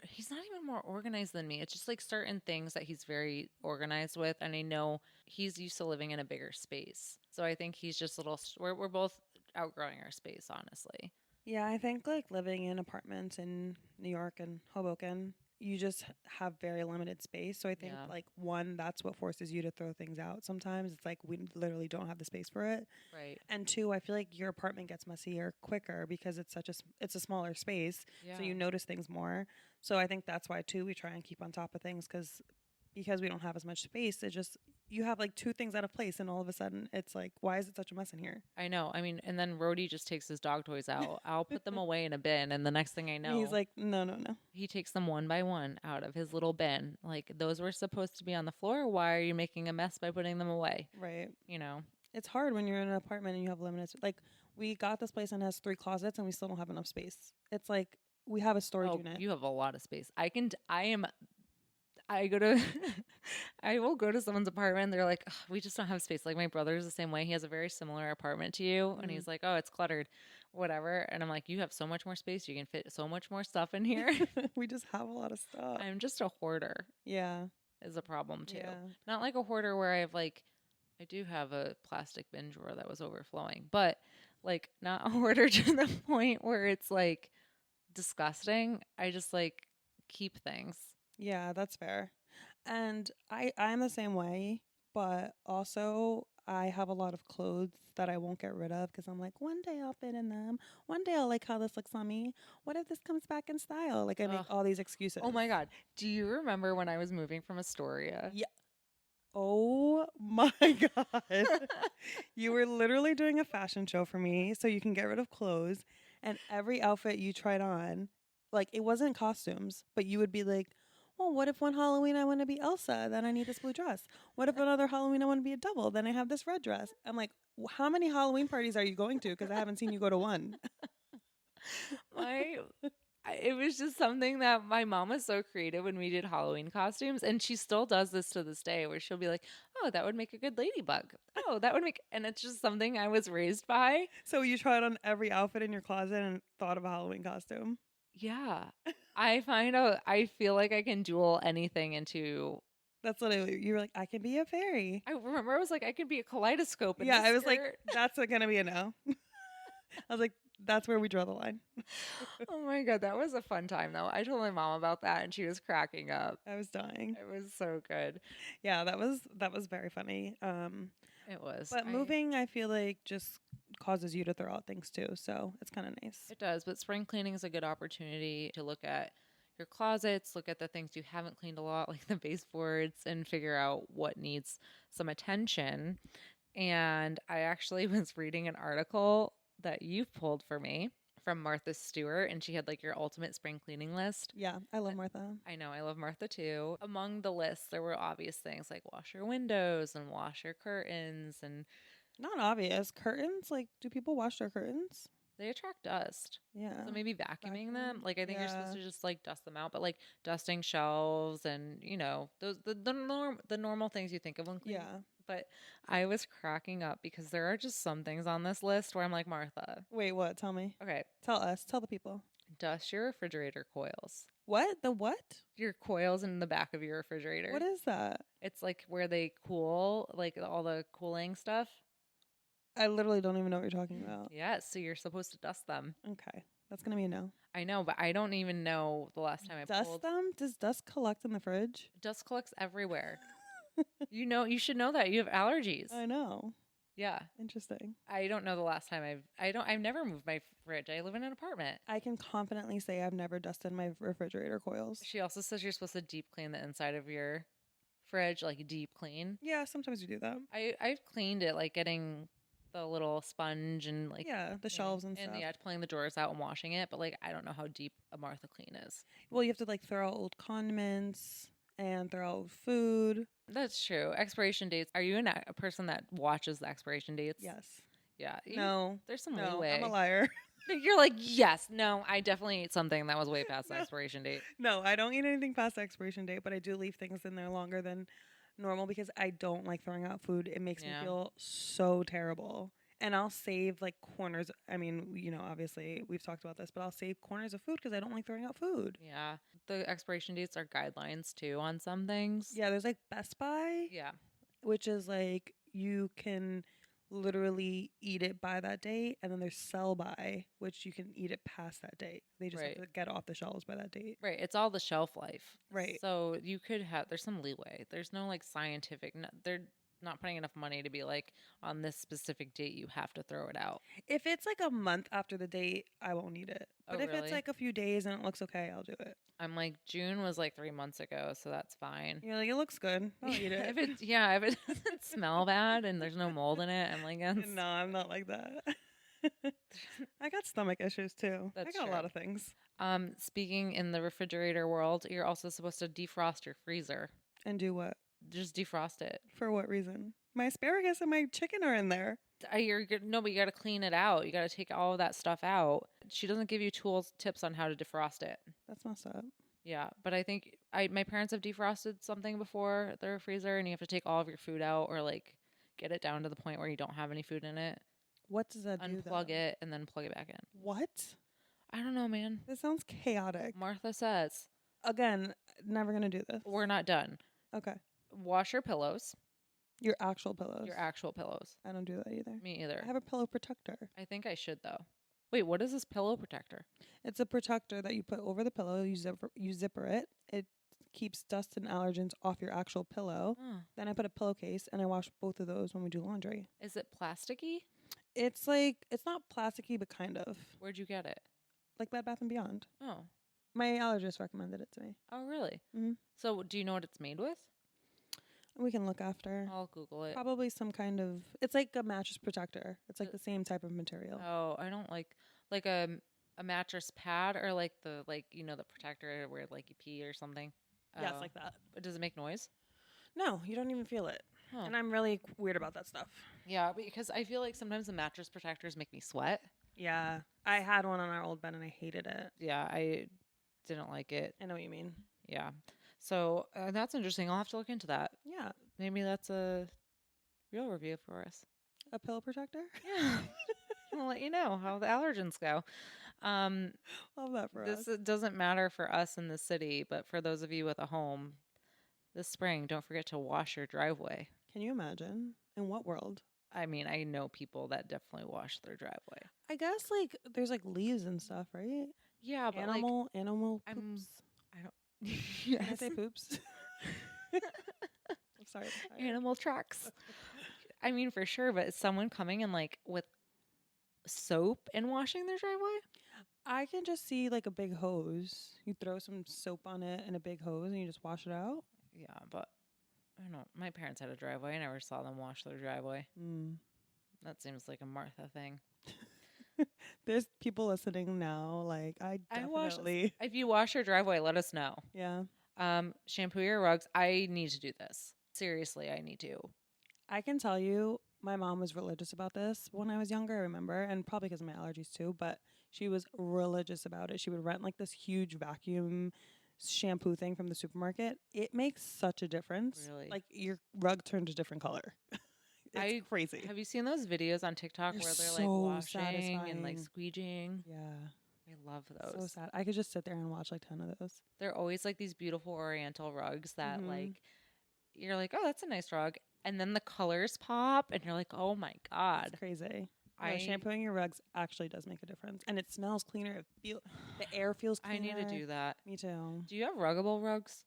he's not even more organized than me. It's just like certain things that he's very organized with. And I know he's used to living in a bigger space. So I think he's just we're both outgrowing our space, honestly. Yeah, I think like living in apartments in New York and Hoboken, you just have very limited space. So I think Yeah. like one, that's what forces you to throw things out. Sometimes it's like we literally don't have the space for it. Right. And 2, I feel like your apartment gets messier quicker because it's it's a smaller space. Yeah. So you notice things more. So I think that's why too we try and keep on top of things because we don't have as much space. It just you have like 2 things out of place and all of a sudden it's like, why is it such a mess in here? I know. I mean, and then Rhodey just takes his dog toys out. I'll put them away in a bin, and the next thing I know, And he's like, no. he takes them one by one out of his little bin. Like, those were supposed to be on the floor. Why are you making a mess by putting them away? Right. You know? It's hard when you're in an apartment and you have limited like we got this place and it has 3 closets and we still don't have enough space. It's like we have a storage unit. You have a lot of space. I go to, I will go to someone's apartment. They're like, "Ugh, we just don't have space." Like my brother's the same way. He has a very similar apartment to you, and he's like, "Oh, it's cluttered, whatever." And I'm like, "You have so much more space. You can fit so much more stuff in here." We just have a lot of stuff. I'm just a hoarder. Yeah. Is a problem too. Yeah. Not like a hoarder where I do have a plastic bin drawer that was overflowing, but like not a hoarder to the point where it's like disgusting. I just like keep things. Yeah, that's fair. And I'm the same way, but also I have a lot of clothes that I won't get rid of because I'm like, one day I'll fit in them. One day I'll like how this looks on me. What if this comes back in style? Like I make Ugh. all these excuses. Oh my God. Do you remember when I was moving from Astoria? Yeah. Oh my God. You were literally doing a fashion show for me so you can get rid of clothes. And every outfit you tried on, like it wasn't costumes, but you would be like, well, what if one Halloween I want to be Elsa? Then I need this blue dress. What if another Halloween I want to be a devil? Then I have this red dress. I'm like, how many Halloween parties are you going to? Because I haven't seen you go to one. It was just something that my mom was so creative when we did Halloween costumes. And she still does this to this day where she'll be like, oh, that would make a good ladybug. Oh, that would make, and it's just something I was raised by. So you tried on every outfit in your closet and thought of a Halloween costume? Yeah. I feel like I can duel anything into. That's what you were like, I can be a fairy. I remember I was like, I could be a kaleidoscope in Yeah, this I was like, skirt. that's gonna be a no. I was like, that's where we draw the line. Oh my God, that was a fun time though. I told my mom about that and she was cracking up. I was dying. It was so good. Yeah, that was very funny. It was. But moving, I feel like just causes you to throw out things too, so it's kind of nice. It does, but spring cleaning is a good opportunity to look at your closets, look at the things you haven't cleaned a lot, like the baseboards, and figure out what needs some attention. And I actually was reading an article that you pulled for me from Martha Stewart, and she had like your ultimate spring cleaning list. Yeah, I love Martha. I know, I love Martha too. Among the lists, there were obvious things like wash your windows and wash your curtains, and Not obvious. Curtains? Like, do people wash their curtains? they attract dust. Yeah. So maybe vacuuming them. Vacuum? Like I think you're supposed Yeah. to just like dust them out, but like dusting shelves and those the normal things you think of when cleaning. Yeah. But I was cracking up because there are just some things on this list where I'm like, Martha, Wait, what? Tell me. okay, Tell us. Tell the people. dust your refrigerator coils. What? The what? Your coils in the back of your refrigerator. What is that? It's like where they cool, like all the cooling stuff. I literally don't even know what you're talking about. Yes, so you're supposed to dust them. Okay. That's going to be a no. I know, but I don't even know the last time I Dust pulled. them? Does dust collect in the fridge? Dust collects everywhere. You should know that. You have allergies. I know. Yeah. Interesting. I don't know the last time I've never moved my fridge. I live in an apartment. I can confidently say I've never dusted my refrigerator coils. She also says you're supposed to deep clean the inside of your fridge, like deep clean. Yeah, sometimes you do that. I've cleaned it, like getting the little sponge and like Yeah, the shelves and stuff. yeah, pulling the drawers out and washing it. But like I don't know how deep a Martha clean is. Well, you have to like throw out old condiments and throw out food. That's true. Expiration dates. Are you a person that watches the expiration dates? Yes. Yeah. No. There's some No, leeway. I'm a liar. You're like, yes, no, I definitely ate something that was way past the expiration date. No, I don't eat anything past the expiration date, but I do leave things in there longer than normal because I don't like throwing out food. It makes me Yeah. feel so terrible. And I'll save like corners. I mean, obviously we've talked about this, but I'll save corners of food because I don't like throwing out food. Yeah. The expiration dates are guidelines too on some things. Yeah, there's like Best Buy, Yeah. which is like you can literally eat it by that date, and then there's Sell By, which you can eat it past that date. They just Right. have to get off the shelves by that date. Right. It's all the shelf life. Right. So you could there's some leeway. There's no like scientific, they're not putting enough money to be like on this specific date you have to throw it out. If it's like a month after the date, I won't eat it. Oh, But if really? it's like a few days and it looks okay, I'll do it. I'm like, June was like 3 months ago, so that's fine. You're like, it looks good. I'll eat it. if it doesn't smell bad and there's no mold in it, I'm like, No, I'm not like that. I got stomach issues too. That's I got a lot true. of things. Speaking in the refrigerator world, you're also supposed to defrost your freezer. And do what? Just defrost it. For what reason? My asparagus and my chicken are in there. No, but you got to clean it out. You got to take all of that stuff out. She doesn't give you tips on how to defrost it. That's messed up. Yeah, but I think my parents have defrosted something before their freezer, and you have to take all of your food out or like get it down to the point where you don't have any food in it. What does that do? Unplug though? it and then plug it back in. What? I don't know, man. This sounds chaotic. Martha says Again, never gonna do this. we're not done. Okay. Wash your pillows, Your actual pillows. your actual pillows. I don't do that either. Me either. I have a pillow protector. I think I should though. Wait, what is this pillow protector? It's a protector that you put over the pillow. You zipper it. It keeps dust and allergens off your actual pillow. Oh, Then I put a pillowcase and I wash both of those when we do laundry. is it plasticky? It's like it's not plasticky, but kind of Where'd you get it? like Bed Bath and Beyond. Oh, My allergist recommended it to me. oh, really? Mhm. So, do you know what it's made with? We can look after. I'll Google it. Probably some kind of. It's like a mattress protector. It's like Uh, the same type of material. Oh, I don't like a mattress pad or like the the protector where like you pee or something. Yes, Oh. like that. But does it make noise? No, you don't even feel it. Huh. And I'm really weird about that stuff. Yeah, because I feel like sometimes the mattress protectors make me sweat. Yeah, I had one on our old bed and I hated it. Yeah, I didn't like it. I know what you mean. Yeah. So that's interesting. I'll have to look into that. Yeah, Maybe that's a real review for us. a pillow protector. Yeah. I'll let you know how the allergens go. Love that for This us. doesn't matter for us in the city, but for those of you with a home, this spring, don't forget to wash your driveway. Can you imagine? In what world? I mean, I know people that definitely wash their driveway. I guess like there's like leaves and stuff, right? Yeah, but Animal I'm- poops. I don't. Can I Yes. say poops? I'm sorry. I'm tired. Animal tracks. I mean, for sure, but is someone coming in like with soap and washing their driveway? I can just see like a big hose. You throw some soap on it and a big hose and you just wash it out. Yeah, but I don't know. My parents had a driveway. I never saw them wash their driveway. Mm. That seems like a Martha thing. There's people listening now. Like I definitely. If you wash your driveway, let us know. Yeah. Shampoo your rugs. I need to do this. Seriously, I need to. I can tell you, my mom was religious about this when I was younger, I remember, and probably because of my allergies too, but she was religious about it. She would rent like this huge vacuum shampoo thing from the supermarket. It makes such a difference. Really? Like your rug turned a different color. It's crazy. Have you seen those videos on TikTok They're where they're so like washing and like satisfying. squeegeeing? Yeah. I love So those. sad. I could just sit there and watch like 10 of those. They're always like these beautiful oriental rugs that Mhm. like you're like, oh, that's a nice rug. And then the colors pop and you're like, oh my God. It's crazy. No, I shampooing your rugs actually does make a difference. And it smells cleaner. The air feels I cleaner. need to do that. Me too. Do you have ruggable rugs?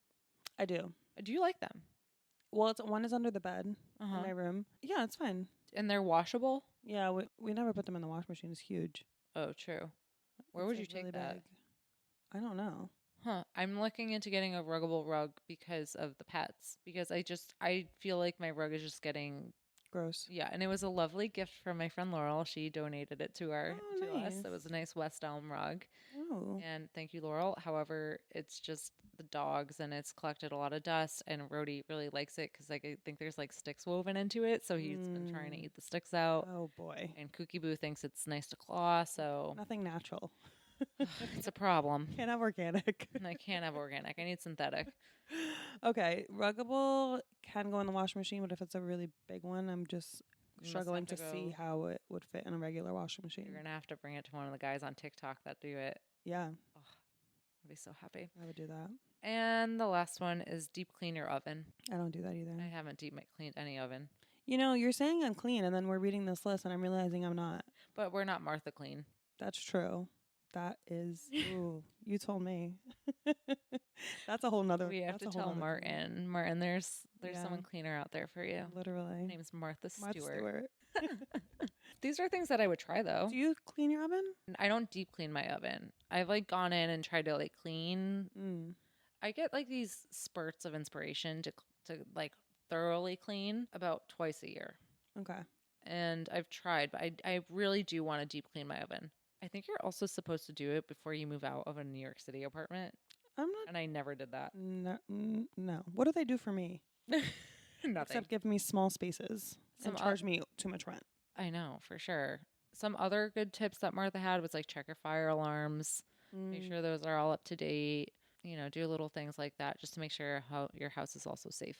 I do. Do you like them? Well, one is under the bed Uh-huh. in my room. Yeah, it's fine. And they're washable? Yeah, we never put them in the wash machine. It's huge. Oh, true. Where It's, would you like, take really that? big. I don't know. Huh. I'm looking into getting a ruggable rug because of the pets. Because I feel like my rug is just getting Gross. yeah, and it was a lovely gift from my friend Laurel. She donated it to Oh, us. It nice. was a nice West Elm rug. Oh. And thank you, Laurel. However, it's just the dogs and it's collected a lot of dust and Rhodey really likes it because like I think there's like sticks woven into it. So he's been trying to Mm. eat the sticks out. Oh boy. And Kooky Boo thinks it's nice to claw, so Nothing natural. it's a problem. Can't have organic. And I can't have organic. I need synthetic. Okay, ruggable can go in the wash machine, but if it's a really big one, I'm just You must struggling to have to see go- how it would fit in a regular washing machine. You're gonna have to bring it to one of the guys on TikTok that do it. Yeah, I'd be so happy. I would do that. And the last one is deep clean your oven. I don't do that either. I haven't deep cleaned any oven, You know, you're saying I'm clean, and then we're reading this list, and I'm realizing I'm not. but we're not Martha clean. That's true. That is. Ooh, you told me. That's a whole nother. We have that's to a whole tell nother Martin. thing. Martin, there's Yeah. someone cleaner out there for you. Literally. Her name's Martha Martha Stewart. These are things that I would try though. Do you clean your oven? I don't deep clean my oven. I've like gone in and tried to like clean. Mm. I get like these spurts of inspiration to like thoroughly clean about twice a year. Okay. And I've tried, but I really do want to deep clean my oven. I think you're also supposed to do it before you move out of a New York City apartment, I'm not. and I never did that. No. What do they do for me? Nothing. Except give me small spaces Some and charge me too much rent. I know for sure. Some other good tips that Martha had was like check your fire alarms, make sure those are all up to date. You know, do little things like that just to make sure how your house is also safe.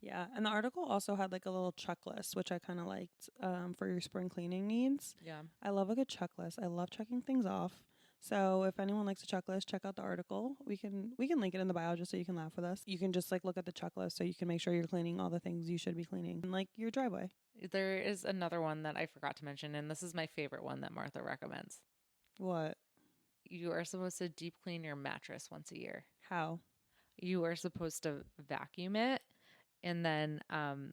Yeah, and the article also had like a little checklist, which I kind of liked for your spring cleaning needs. Yeah. I love a good checklist. I love checking things off. So if anyone likes a checklist, check out the article. We can link it in the bio just so you can laugh with us. You can just like look at the checklist so you can make sure you're cleaning all the things you should be cleaning, like your driveway. There is another one that I forgot to mention, and this is my favorite one that Martha recommends. What? You are supposed to deep clean your mattress once a year. How? You are supposed to vacuum it. And then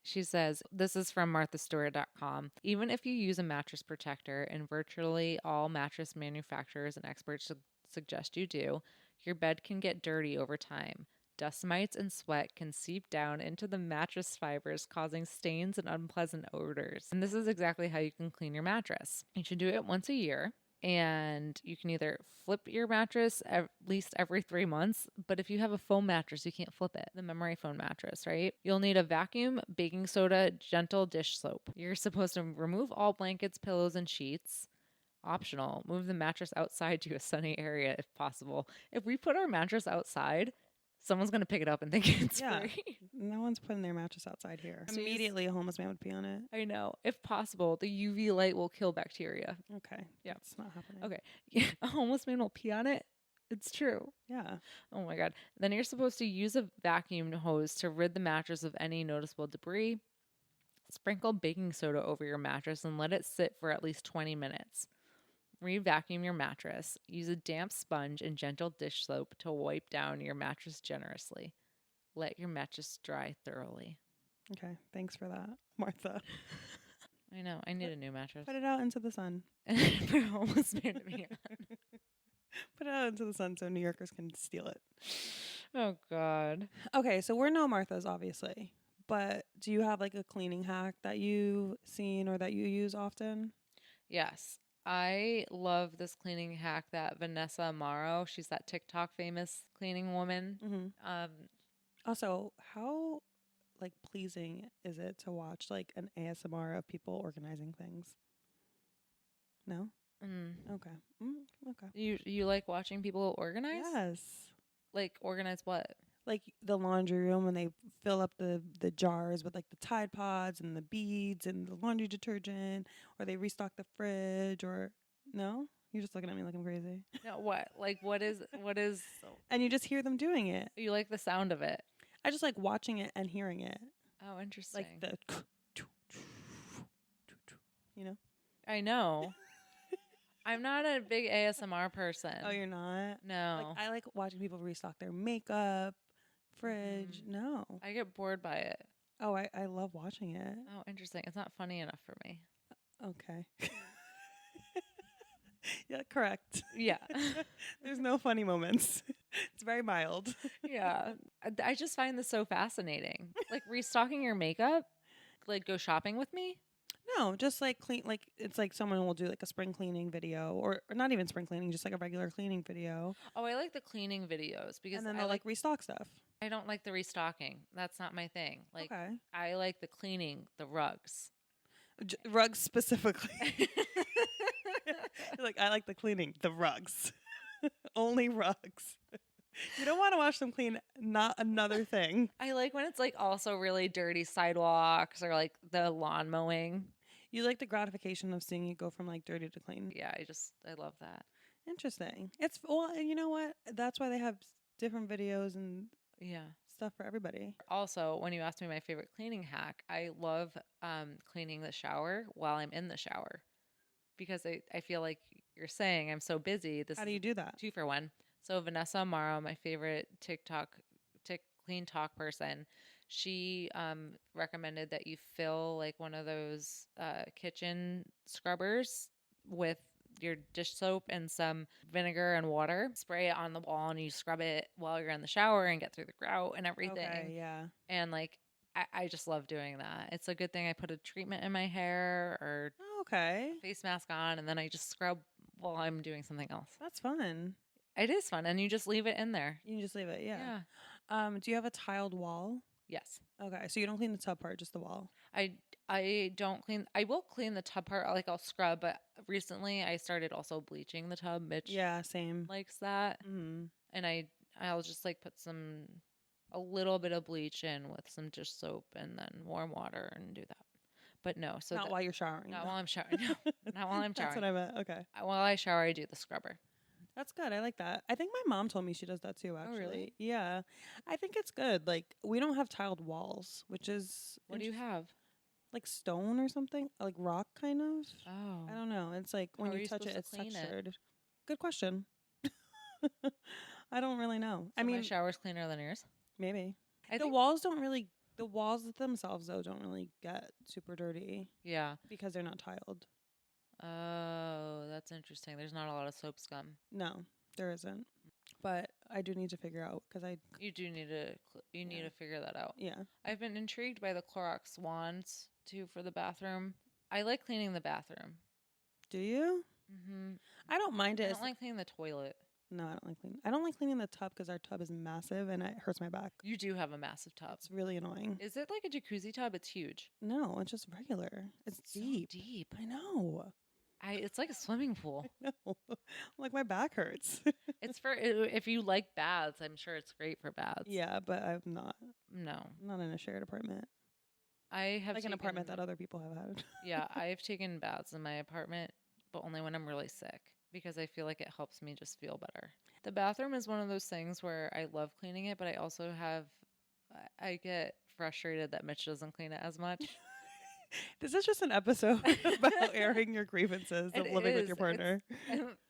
she says, this is from marthastewart.com. Even if you use a mattress protector, and virtually all mattress manufacturers and experts suggest you do, your bed can get dirty over time. Dust mites and sweat can seep down into the mattress fibers, causing stains and unpleasant odors. And this is exactly how you can clean your mattress. You should do it once a year. And you can either flip your mattress at least every 3 months, but if you have a foam mattress, you can't flip it. The memory foam mattress, right? You'll need a vacuum, baking soda, gentle dish soap. You're supposed to remove all blankets, pillows, and sheets. Optional, move the mattress outside to a sunny area if possible. If we put our mattress outside, Someone's gonna pick it up and think it's Yeah. free. No one's putting their mattress outside here. So you just- Immediately, a homeless man would pee on it. I know. If possible, the UV light will kill bacteria. Okay. Yeah. It's not happening. Okay. Yeah, a homeless man will pee on it. It's true. Yeah. Oh my God. Then you're supposed to use a vacuum hose to rid the mattress of any noticeable debris. Sprinkle baking soda over your mattress and let it sit for at least 20 minutes. Re-vacuum your mattress. Use a damp sponge and gentle dish soap to wipe down your mattress generously. Let your mattress dry thoroughly. Okay. Thanks for that, Martha. I know. I need a new mattress. Put it out into the sun. For a homeless man to be on. Put it out into the sun so New Yorkers can steal it. Oh God. Okay, so we're no Marthas, obviously. But do you have like a cleaning hack that you've seen or that you use often? Yes. I love this cleaning hack that Vanessa Amaro, she's that TikTok famous cleaning woman. Mm-hmm. Also, how like pleasing is it to watch like an ASMR of people organizing things? No? Okay. Okay. You like watching people organize? Yes. Like organize what? Like the laundry room when they fill up the jars with like the Tide Pods and the beads and the laundry detergent, or they restock the fridge, or no? You're just looking at me like I'm crazy. No, what? Like what is And you just hear them doing it. you like the sound of it? I just like watching it and hearing it. Oh, interesting. Like the you know? I know. I'm not a big ASMR person. Oh, you're not? No. Like I like watching people restock their makeup, fridge. No. I get bored by it. Oh, I love watching it. Oh, interesting. It's not funny enough for me. Okay. Yeah, correct. Yeah. There's no funny moments. It's very mild. Yeah. I just find this so fascinating. Like restocking your makeup, like go shopping with me. No, just like clean, like it's like someone will do like a spring cleaning video, or not even spring cleaning, just like a regular cleaning video. Oh, I like the cleaning videos because And then I they'll like like restock stuff. I don't like the restocking. That's not my thing. Like Okay. I like the cleaning, the rugs. Rugs specifically. Like I like the cleaning, the rugs. Only rugs. You don't want to watch them clean not another thing. I like when it's like also really dirty sidewalks or like the lawn mowing. You like the gratification of seeing it go from like dirty to clean. Yeah, I love that. Interesting. It's well, and you know what? That's why they have different videos and Yeah. stuff for everybody. Also, when you asked me my favorite cleaning hack, I love cleaning the shower while I'm in the shower because I feel like you're saying I'm so busy. This How do you do that? 2 for 1. So Vanessa Amaro, my favorite clean talk person, she recommended that you fill like one of those kitchen scrubbers with your dish soap and some vinegar and water. Spray it on the wall and you scrub it while you're in the shower and get through the grout and everything. Okay, yeah. And like I just love doing that. It's a good thing I put a treatment in my hair or Okay. face mask on and then I just scrub while I'm doing something else. That's fun. It is fun and you just leave it in there. You can just leave it, yeah. Yeah. Do you have a tiled wall? Yes. Okay, so you don't clean the tub part, just the wall. I don't clean. I will clean the tub part, like I'll scrub. But recently, I started also bleaching the tub. Mitch Yeah, same. likes that, Mm. and I'll just like put a little bit of bleach in with some dish soap and then warm water and do that. But no, so Not while you're showering. not though. while I'm showering. No, not while I'm That's showering. what I meant. Okay. While I shower, I do the scrubber. That's good. I like that. I think my mom told me she does that too, actually. really? Yeah. I think it's good. Like, we don't have tiled walls, which is What do you have? like stone or something, like rock kind of. Oh, I don't know. It's like when How are you you touch it, supposed it's to clean it? textured. Good question. I don't really know. I So my mean, shower's cleaner than yours. maybe I the think. walls don't really. The walls themselves though don't really get super dirty Yeah. because they're not tiled. Oh, that's interesting. There's not a lot of soap scum. No, there isn't. But I do need to figure out because You do need to. You need Yeah. to figure that out. yeah. I've been intrigued by the Clorox wands too for the bathroom. I like cleaning the bathroom. Do you? Mm-hmm. I don't mind I it. don't like cleaning the toilet. No, I don't like cleaning. I don't like cleaning the tub because our tub is massive and it hurts my back. You do have a massive tub. It's really annoying. Is it like a jacuzzi tub? It's huge. No, it's just regular. It's So deep. deep. I know. It's like a swimming pool. I know. Like my back hurts. It's for if you like baths, I'm sure it's great for baths. Yeah, but I'm not. No. I'm not in a shared apartment. I have Like an apartment that taken- other people have had. Yeah, I've taken baths in my apartment, but only when I'm really sick because I feel like it helps me just feel better. The bathroom is one of those things where I love cleaning it, but I also I get frustrated that Mitch doesn't clean it as much. This is just an episode about airing your grievances of It living with is. your partner.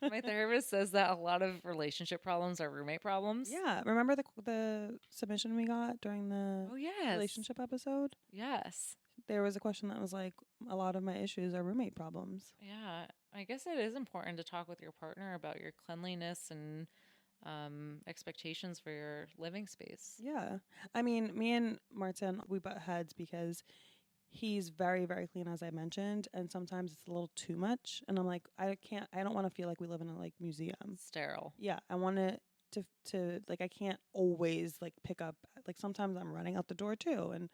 My therapist says that a lot of relationship problems are roommate problems. Yeah, remember the submission we got during the Oh, yes. relationship episode? Yes. There was a question that was like, a lot of my issues are roommate problems. Yeah. I guess it is important to talk with your partner about your cleanliness and expectations for your living space. Yeah. I mean, me and Martin, we butt heads because he's very, very clean, as I mentioned. And sometimes it's a little too much. And I'm like, I don't want to feel like we live in a like museum. Sterile. Yeah. I want it to like, I can't always like pick up, like sometimes I'm running out the door too. And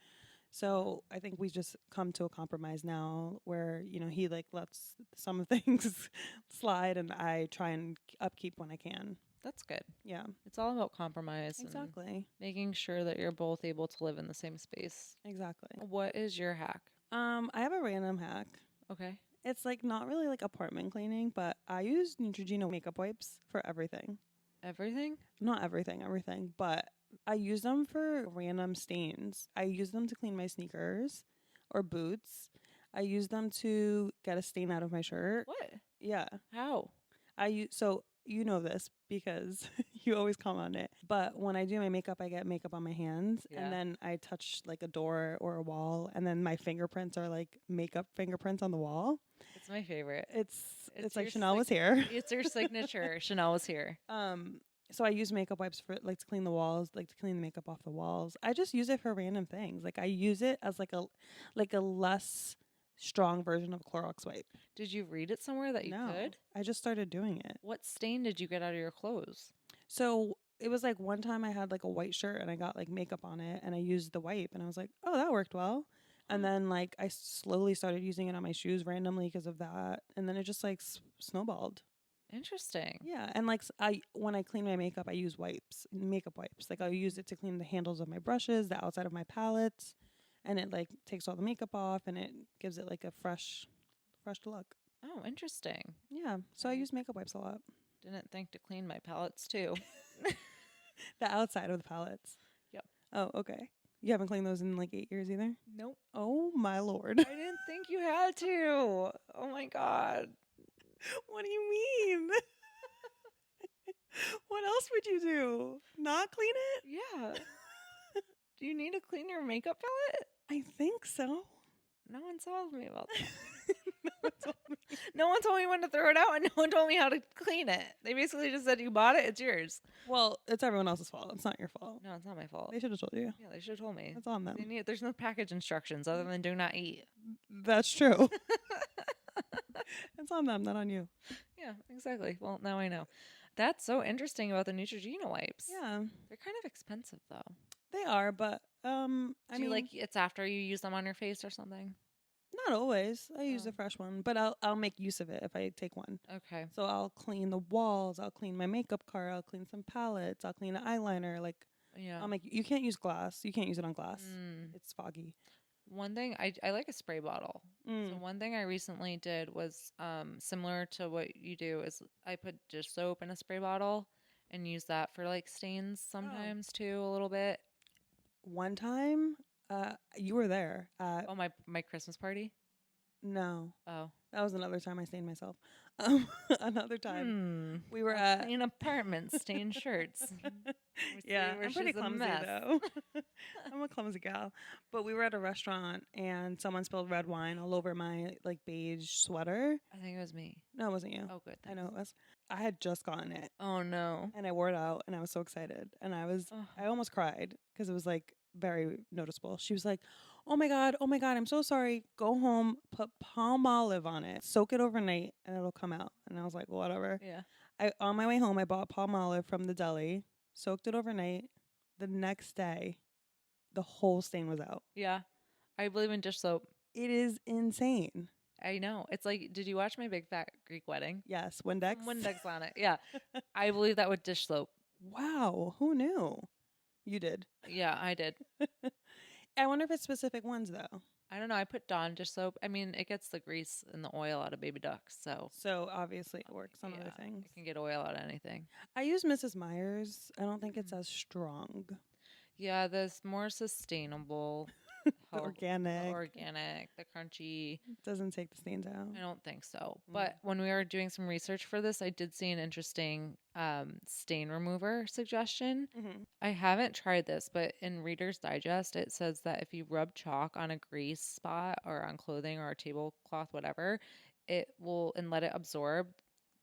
so I think we just come to a compromise now where, you know, he like lets some things slide and I try and upkeep when I can. That's good. Yeah. It's all about compromise and Exactly. making sure that you're both able to live in the same space. Exactly. What is your hack? I have a random hack. Okay. It's like not really like apartment cleaning, but I use Neutrogena makeup wipes for everything. Everything? Not everything, but I use them for random stains. I use them to clean my sneakers or boots. I use them to get a stain out of my shirt. What? Yeah. How? So you know this because you always comment on it. But when I do my makeup, I get makeup on my hands Yeah. and then I touch like a door or a wall and then my fingerprints are like makeup fingerprints on the wall. It's my favorite. It's like your Chanel was here. It's your signature. Chanel was here. So I use makeup wipes for like to clean the walls, like to clean the makeup off the walls. I just use it for random things. Like I use it as like a less strong version of a Clorox wipe. Did you read it somewhere that you No, could? I just started doing it. What stain did you get out of your clothes? So it was like one time I had like a white shirt and I got like makeup on it and I used the wipe and I was like, oh, that worked well. And then like I slowly started using it on my shoes randomly because of that. And then it just like snowballed. Interesting. Yeah, and like when I clean my makeup, I use makeup wipes. Like I'll use it to clean the handles of my brushes, the outside of my palettes, and it like takes all the makeup off and it gives it like a fresh look. Oh, interesting. Yeah, so I Right. use makeup wipes a lot. Didn't think to clean my palettes too. The outside of the palettes. Yep. Oh, okay. You haven't cleaned those in like 8 years either? Nope. Oh my lord. I didn't think you had to. Oh my God. What do you mean? What else would you do? Not clean it? Yeah. Do you need to clean your makeup palette? I think so. No one told me about that. No one told me. No one told me when to throw it out, and no one told me how to clean it. They basically just said, you bought it, it's yours. Well, it's everyone else's fault. It's not your fault. No, it's not my fault. They should have told you. Yeah, they should have told me. That's on them. There's no package instructions other than do not eat. That's true. It's on them, not on you. Yeah, exactly. Well, now I know. That's so interesting about the Neutrogena wipes. Yeah, They're kind of expensive, though. they are, but I Do you mean, like it's after you use them on your face or something? not always. I use Oh. a fresh one, but I'll make use of it if I take one. Okay. So I'll clean the walls. I'll clean my makeup cart. I'll clean some palettes. I'll clean an eyeliner. Like Yeah. I'll make. You can't use glass. You can't use it on glass. Mm. It's foggy. One thing I like a spray bottle. So one thing I recently did was similar to what you do is I put dish soap in a spray bottle and use that for like stains sometimes too a little bit. One time, you were there. Oh, my Christmas party? No, Oh. that was another time I stained myself. Another time we were A at. clean apartment, stained shirts. Yeah, Which I'm pretty is a clumsy mess. though. I'm a clumsy gal. But we were at a restaurant and someone spilled red wine all over my like beige sweater. I think it was me. No, it wasn't you. Oh, good. I know it was. I had just gotten it Oh no. and I wore it out and I was so excited and Ugh. I almost cried because it was like very noticeable. She was like, oh my God, I'm so sorry. Go home, put palm olive on it, soak it overnight and it'll come out. And I was like, whatever. Yeah. On my way home, I bought palm olive from the deli, soaked it overnight. The next day, the whole stain was out. Yeah. I believe in dish soap. It is insane. I know. It's like, did you watch My Big Fat Greek Wedding? Yes, Windex. Windex on it. Yeah. I believe that with dish soap. Wow, who knew? You did. Yeah, I did. I wonder if it's specific ones though. I don't know. I put Dawn dish soap. I mean, it gets the grease and the oil out of baby ducks. So, So obviously it works on other yeah, things. it can get oil out of anything. I use Mrs. Myers. I don't think it's as strong. Yeah, this more sustainable, The health- organic. the crunchy. Doesn't take the stains out. I don't think so. Mm. But when we were doing some research for this, I did see an interesting stain remover suggestion. Mm-hmm. I haven't tried this, but in Reader's Digest, it says that if you rub chalk on a grease spot or on clothing or a tablecloth, whatever, it will, and let it absorb,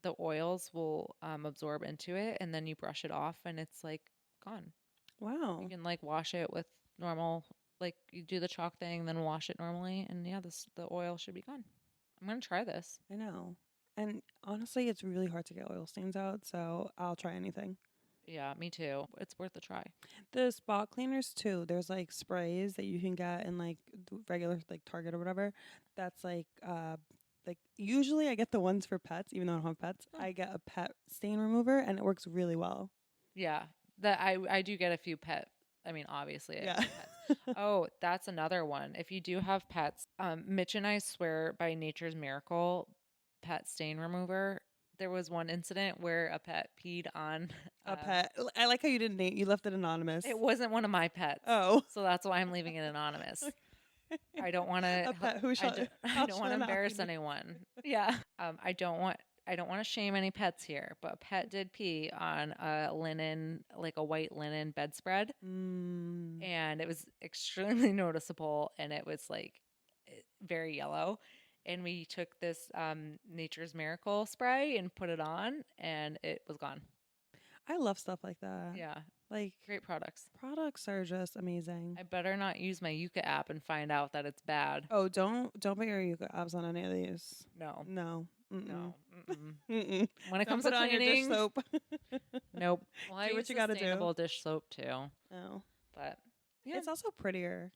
the oils will absorb into it, and then you brush it off and it's like gone. Wow. You can like wash it with normal, like you do the chalk thing, then wash it normally, and yeah, the oil should be gone. I'm gonna try this. I know. And honestly, it's really hard to get oil stains out, so I'll try anything. Yeah, me too. It's worth a try. The spot cleaners too. There's like sprays that you can get in like regular like Target or whatever. That's like usually I get the ones for pets, even though I don't have pets. Oh. I get a pet stain remover and it works really well. Yeah, that I do get a few pet. I mean, obviously, I Yeah. have pets. Oh, that's another one. If you do have pets, Mitch and I swear by Nature's Miracle pet stain remover. There was one incident where a pet peed on A pet. I like how you didn't name. You left it anonymous. It wasn't one of my pets. Oh. So that's why I'm leaving it anonymous. I don't want to. A pet who shall. I don't want to embarrass anyone. Yeah. I don't want to shame any pets here, but a pet did pee on a linen, like a white linen bedspread, and it was extremely noticeable, and it was like very yellow. And we took this Nature's Miracle spray and put it on, and it was gone. I love stuff like that. Yeah, Like great products. products are just amazing. I better not use my Yuka app and find out that it's bad. Oh, don't put your Yuka apps on any of these. No, No. Mm-mm. no. Mm-mm. Mm-mm. When it Don't comes put to it on your dish cleaning, soap. nope. Well, I Do what use you gotta do. sustainable dish soap too, No. but yeah. It's also prettier.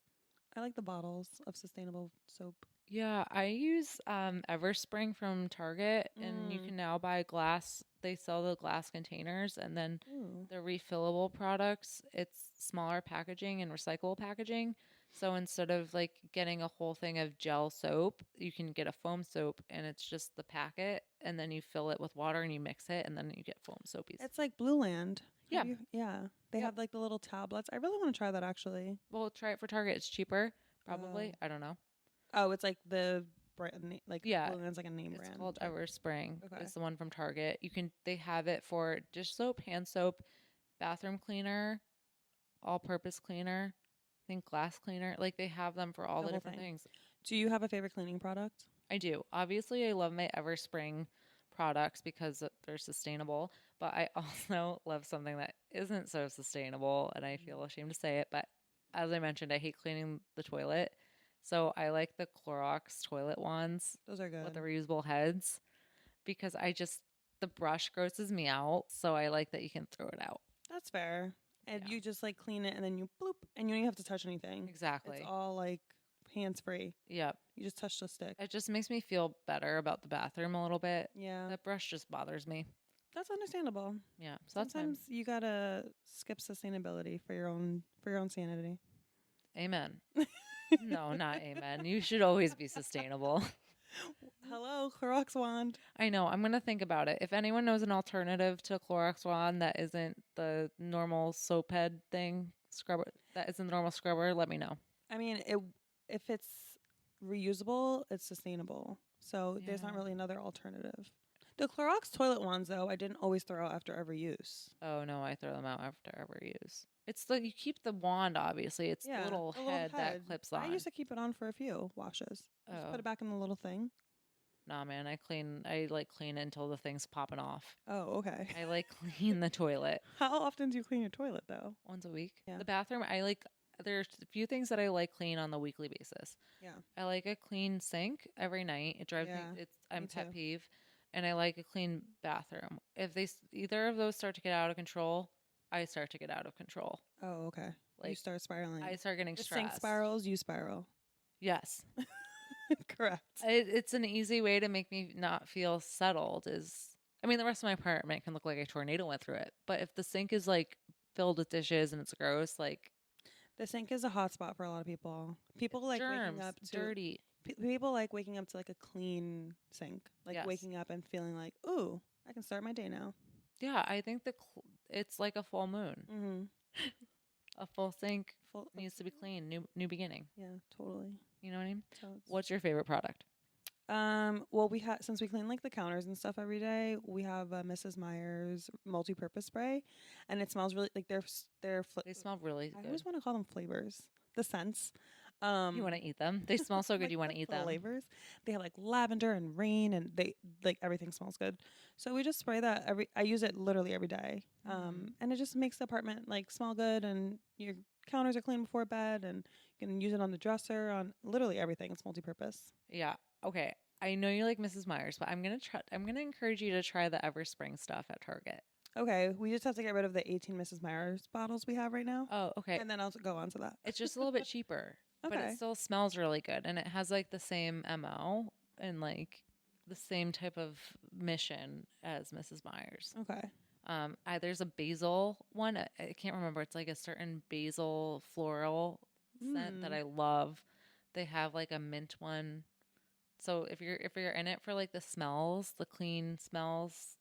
I like the bottles of sustainable soap. Yeah, I use Everspring from Target, and you can now buy glass. They sell the glass containers, and then Ooh. the refillable products. It's smaller packaging and recyclable packaging. So instead of like getting a whole thing of gel soap, you can get a foam soap, and it's just the packet, and then you fill it with water and you mix it, and then you get foam soapies. It's like Blue Land. Yeah. Yeah. They Yep. have like the little tablets. I really want to try that actually. Well, try it for Target. It's cheaper, probably. Oh. I don't know. Oh, it's like the brand, like Yeah, Blue Land's like a name It's brand. called type. Everspring. Okay. It's the one from Target. They have it for dish soap, hand soap, bathroom cleaner, all-purpose cleaner, I think glass cleaner. Like they have them for all The the whole different thing. things. Do you have a favorite cleaning product? I do. Obviously, I love my Everspring products because they're sustainable, but I also love something that isn't so sustainable, and I feel ashamed to say it, but as I mentioned, I hate cleaning the toilet. So I like the Clorox toilet wands Those are good. with the reusable heads because the brush grosses me out. So I like that you can throw it out. That's fair. And Yeah. you just like clean it and then you bloop and you don't even have to touch anything. Exactly. It's all like hands free. Yep. You just touch the stick. It just makes me feel better about the bathroom a little bit. Yeah. That brush just bothers me. That's understandable. Yeah. So that's Sometimes you gotta skip sustainability for your own sanity. amen. No, not amen. You should always be sustainable. Hello, Clorox wand. I know. I'm going to think about it. If anyone knows an alternative to Clorox wand that isn't the normal soap head thing, scrubber, that isn't the normal scrubber, let me know. I mean, if it's reusable, it's sustainable. So there's not Yeah. really another alternative. The Clorox toilet wands, though, I didn't always throw out after every use. Oh, no, I throw them out after every use. It's you keep the wand, obviously. It's the little head that clips on. I used to keep it on for a few washes. Just put Oh. it back in the little thing. Nah, man, I like clean it until the thing's popping off. Oh, okay. I like clean the toilet How often do you clean your toilet, though? once a week. Yeah. The bathroom, there's a few things that I like clean on the weekly basis. Yeah. I like a clean sink every night. It drives Yeah, me, I'm me pet too. peeve. And I like a clean bathroom. If either of those start to get out of control, I start to get out of control. Oh, okay. You Like, start spiraling. I start getting the stressed. sink spirals, you spiral. Yes. Correct. It's an easy way to make me not feel settled. I mean, the rest of my apartment can look like a tornado went through it, but if the sink is like filled with dishes and it's gross, like The sink is a hot spot for a lot of people. People like waking germs, up to dirty. people like waking up to like a clean sink. Like Yes. waking up and feeling like, ooh, I can start my day now. Yeah, I think it's like a full moon. Mm-hmm. A full sink Full, needs to be clean. New beginning. yeah, totally. You know what I mean? So it's, What's your favorite product? well, we had since we clean like the counters and stuff every day, we have Mrs. Meyer's multi-purpose spray, and it smells really like They smell really I good. always want to call them flavors, the scents. You want to eat them? They smell so good. like You want the to eat them? flavors. They have like lavender and rain, and they like everything smells good. So we just spray that I use it literally every day, and it just makes the apartment like smell good, and your counters are clean before bed, and you can use it on the dresser, on literally everything. It's multi-purpose. Yeah. Okay. I know you like Mrs. Myers, but I'm gonna try. I'm gonna encourage you to try the Everspring stuff at Target. Okay, we just have to get rid of the 18 Mrs. Myers bottles we have right now, Oh, okay. and then I'll go on to that. It's just a little bit cheaper, but Okay. it still smells really good, and it has like the same MO and like the same type of mission as Mrs. Myers. Okay. There's a basil one. I can't remember. It's like a certain basil floral scent that I love. They have like a mint one. So if you're in it for like the smells, the clean smells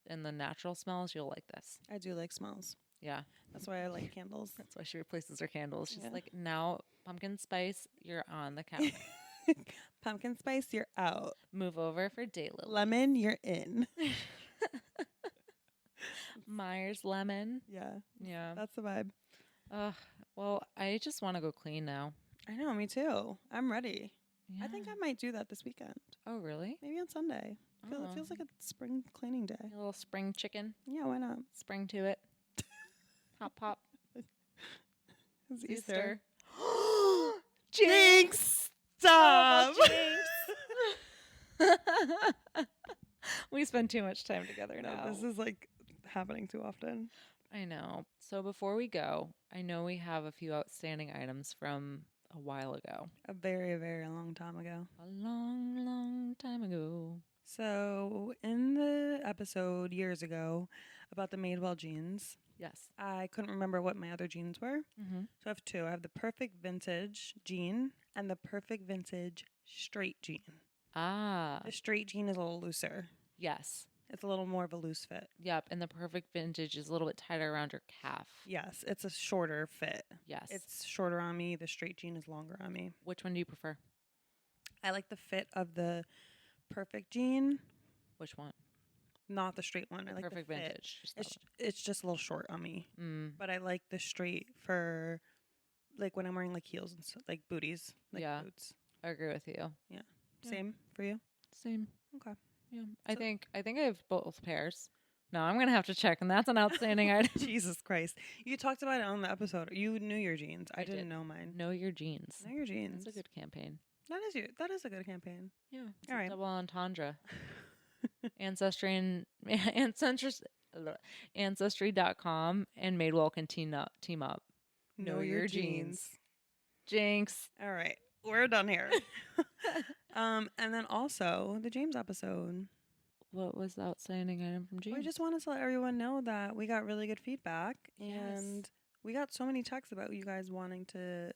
and the natural smells, you'll like this. I do like smells. Yeah. That's why I like candles. That's why she replaces her candles. She's Yeah. like, now pumpkin spice, you're on the counter. Pumpkin spice, you're out. Move over for daylily. Lemon, you're in. Myers lemon. Yeah, Yeah. that's the vibe. Well, I just want to go clean now. I know, me too. I'm ready. Yeah. I think I might do that this weekend. Oh, really? Maybe on Sunday. It feels like a spring cleaning day. A little spring chicken. Yeah, why not? Spring to it. Hop pop. It's Easter. Jinx! Stop! We spend too much time together now. This is like happening too often. I know. So before we go, I know we have a few outstanding items from a while ago. A very, very long time ago. A long, long time ago. So, in the episode years ago about the Madewell jeans, Yes. I couldn't remember what my other jeans were. Mm-hmm. So, I have two. I have the perfect vintage jean and the perfect vintage straight jean. Ah. The straight jean is a little looser. Yes. It's a little more of a loose fit. Yep. And the perfect vintage is a little bit tighter around your calf. Yes, it's a shorter fit. Yes. It's shorter on me. The straight jean is longer on me. Which one do you prefer? I like the fit of the perfect jean, Which one? not the straight one. I like Perfect the fit. vintage. Just that It's just a little short on me, one. but I like the straight for like when I'm wearing like heels and like booties, like Yeah. boots. I agree with you. Yeah. Same for you. Same. Okay. Yeah. So- I think I have both pairs. No, I'm gonna have to check, and that's an outstanding item. Jesus Christ, you talked about it on the episode. You knew your jeans. I didn't did. know mine. Know your jeans. Know your jeans. That's a good campaign. That is a good campaign. Yeah. It's All a right. double entendre. Ancestry and Ancestry.com and Madewell can team up. Know your jeans. Jinx. All right, we're done here. And then also the James episode. What was the outstanding item from James? We just wanted to let everyone know that we got really good feedback, Yes. and we got so many texts about you guys wanting to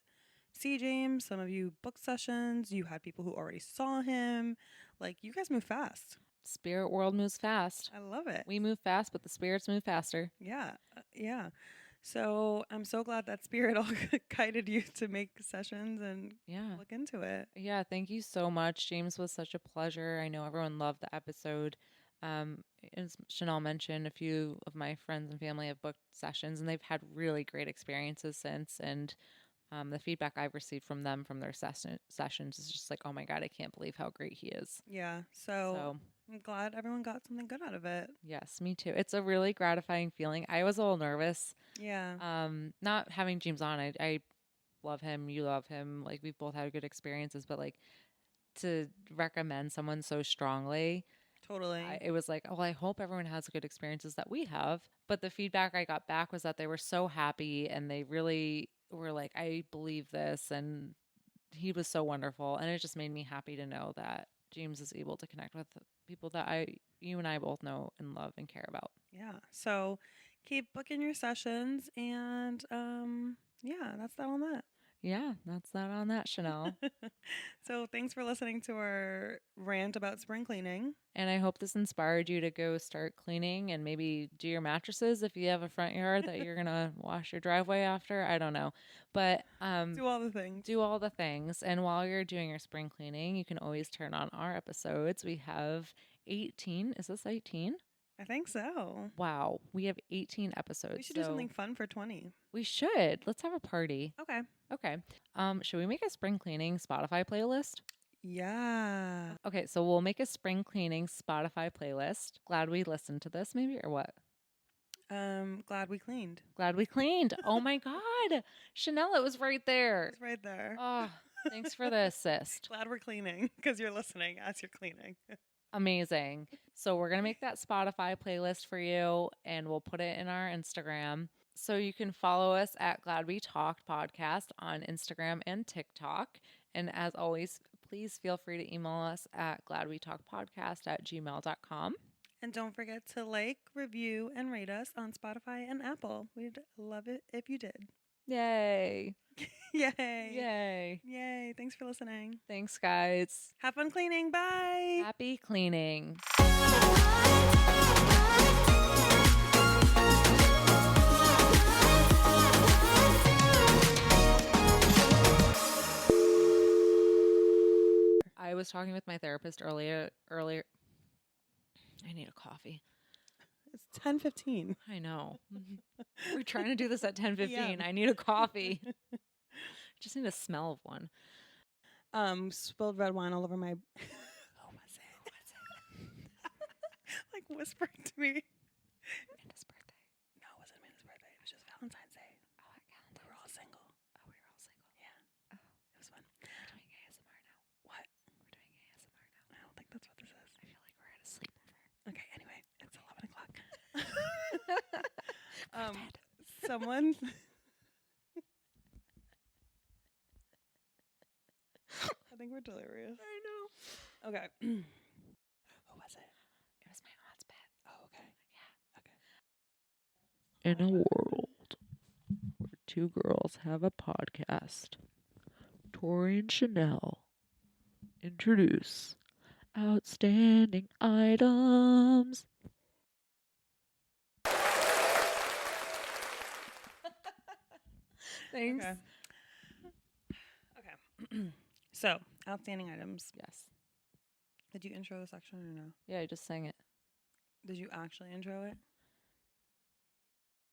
see James. Some of you booked sessions. You had people who already saw him. Like, you guys move fast. Spirit world moves fast. I love it. We move fast, but the spirits move faster. Yeah, yeah. So I'm so glad that Spirit all guided you to make sessions and Yeah. look into it. Yeah, thank you so much. James was such a pleasure. I know everyone loved the episode. As Chanel mentioned, a few of my friends and family have booked sessions and they've had really great experiences since. And the feedback I've received from them from their sessions is just like, oh my God, I can't believe how great he is. Yeah. So I'm glad everyone got something good out of it. Yes, me too. It's a really gratifying feeling. I was a little nervous. Yeah. Not having James on. I love him. You love him. Like, we've both had good experiences, but like to recommend someone so strongly, Totally. it was like, oh, I hope everyone has good experiences that we have. But the feedback I got back was that they were so happy and they really were like, I believe this. And he was so wonderful, and it just made me happy to know that James is able to connect with people that you and I both know and love and care about. Yeah. So keep booking your sessions, and yeah, that's that on that. Yeah, that's that on that, Chanel. So thanks for listening to our rant about spring cleaning. And I hope this inspired you to go start cleaning and maybe do your mattresses if you have a front yard that you're gonna wash your driveway after. I don't know, but Do all the things. do all the things. And while you're doing your spring cleaning, you can always turn on our episodes. We have 18. Is this 18? I think so. Wow, we have 18 episodes. We should do something fun for 20. We should. Let's have a party. Okay. Okay. Should we make a spring cleaning Spotify playlist? Yeah. Okay, so we'll make a spring cleaning Spotify playlist. Glad we listened to this, maybe, or what? Glad we cleaned. Glad we cleaned. Oh my God. Chanel, it was right there. It's right there. Oh, thanks for the assist. Glad we're cleaning because you're listening as you're cleaning. Amazing. So we're going to make that Spotify playlist for you and we'll put it in our Instagram. So you can follow us at Glad We Talked Podcast on Instagram and TikTok. And as always, please feel free to email us at gladwetalkpodcast@gmail.com. And don't forget to like, review, and rate us on Spotify and Apple. We'd love it if you did. Yay. Yay. Yay. Yay. Thanks for listening. Thanks, guys. Have fun cleaning. Bye. Happy cleaning. I was talking with my therapist earlier. I need a coffee. It's 10:15. I know. We're trying to do this at 10:15. Yeah. I need a coffee. Just need a smell of one. Spilled red wine all over my. Who was it? Like whispering to me. Amanda's birthday. No, it wasn't Amanda's birthday. It was just Valentine's Day. Oh, at We Valentine's. were all single. Oh, we were all single. Yeah. Oh, It was fun. we're doing ASMR now. What? We're doing ASMR now. I don't think that's what this is. I feel like we're at a sleepover. Okay, anyway, it's 11 o'clock. Dead. Someone. I think we're delirious. I know. Okay. Who was it? It was my aunt's pet. Oh, okay. Yeah. Okay. In a world where two girls have a podcast, Tori and Chanel introduce outstanding items. Thanks. Okay. So, outstanding items. Yes. Did you intro the section or no? Yeah, I just sang it. Did you actually intro it?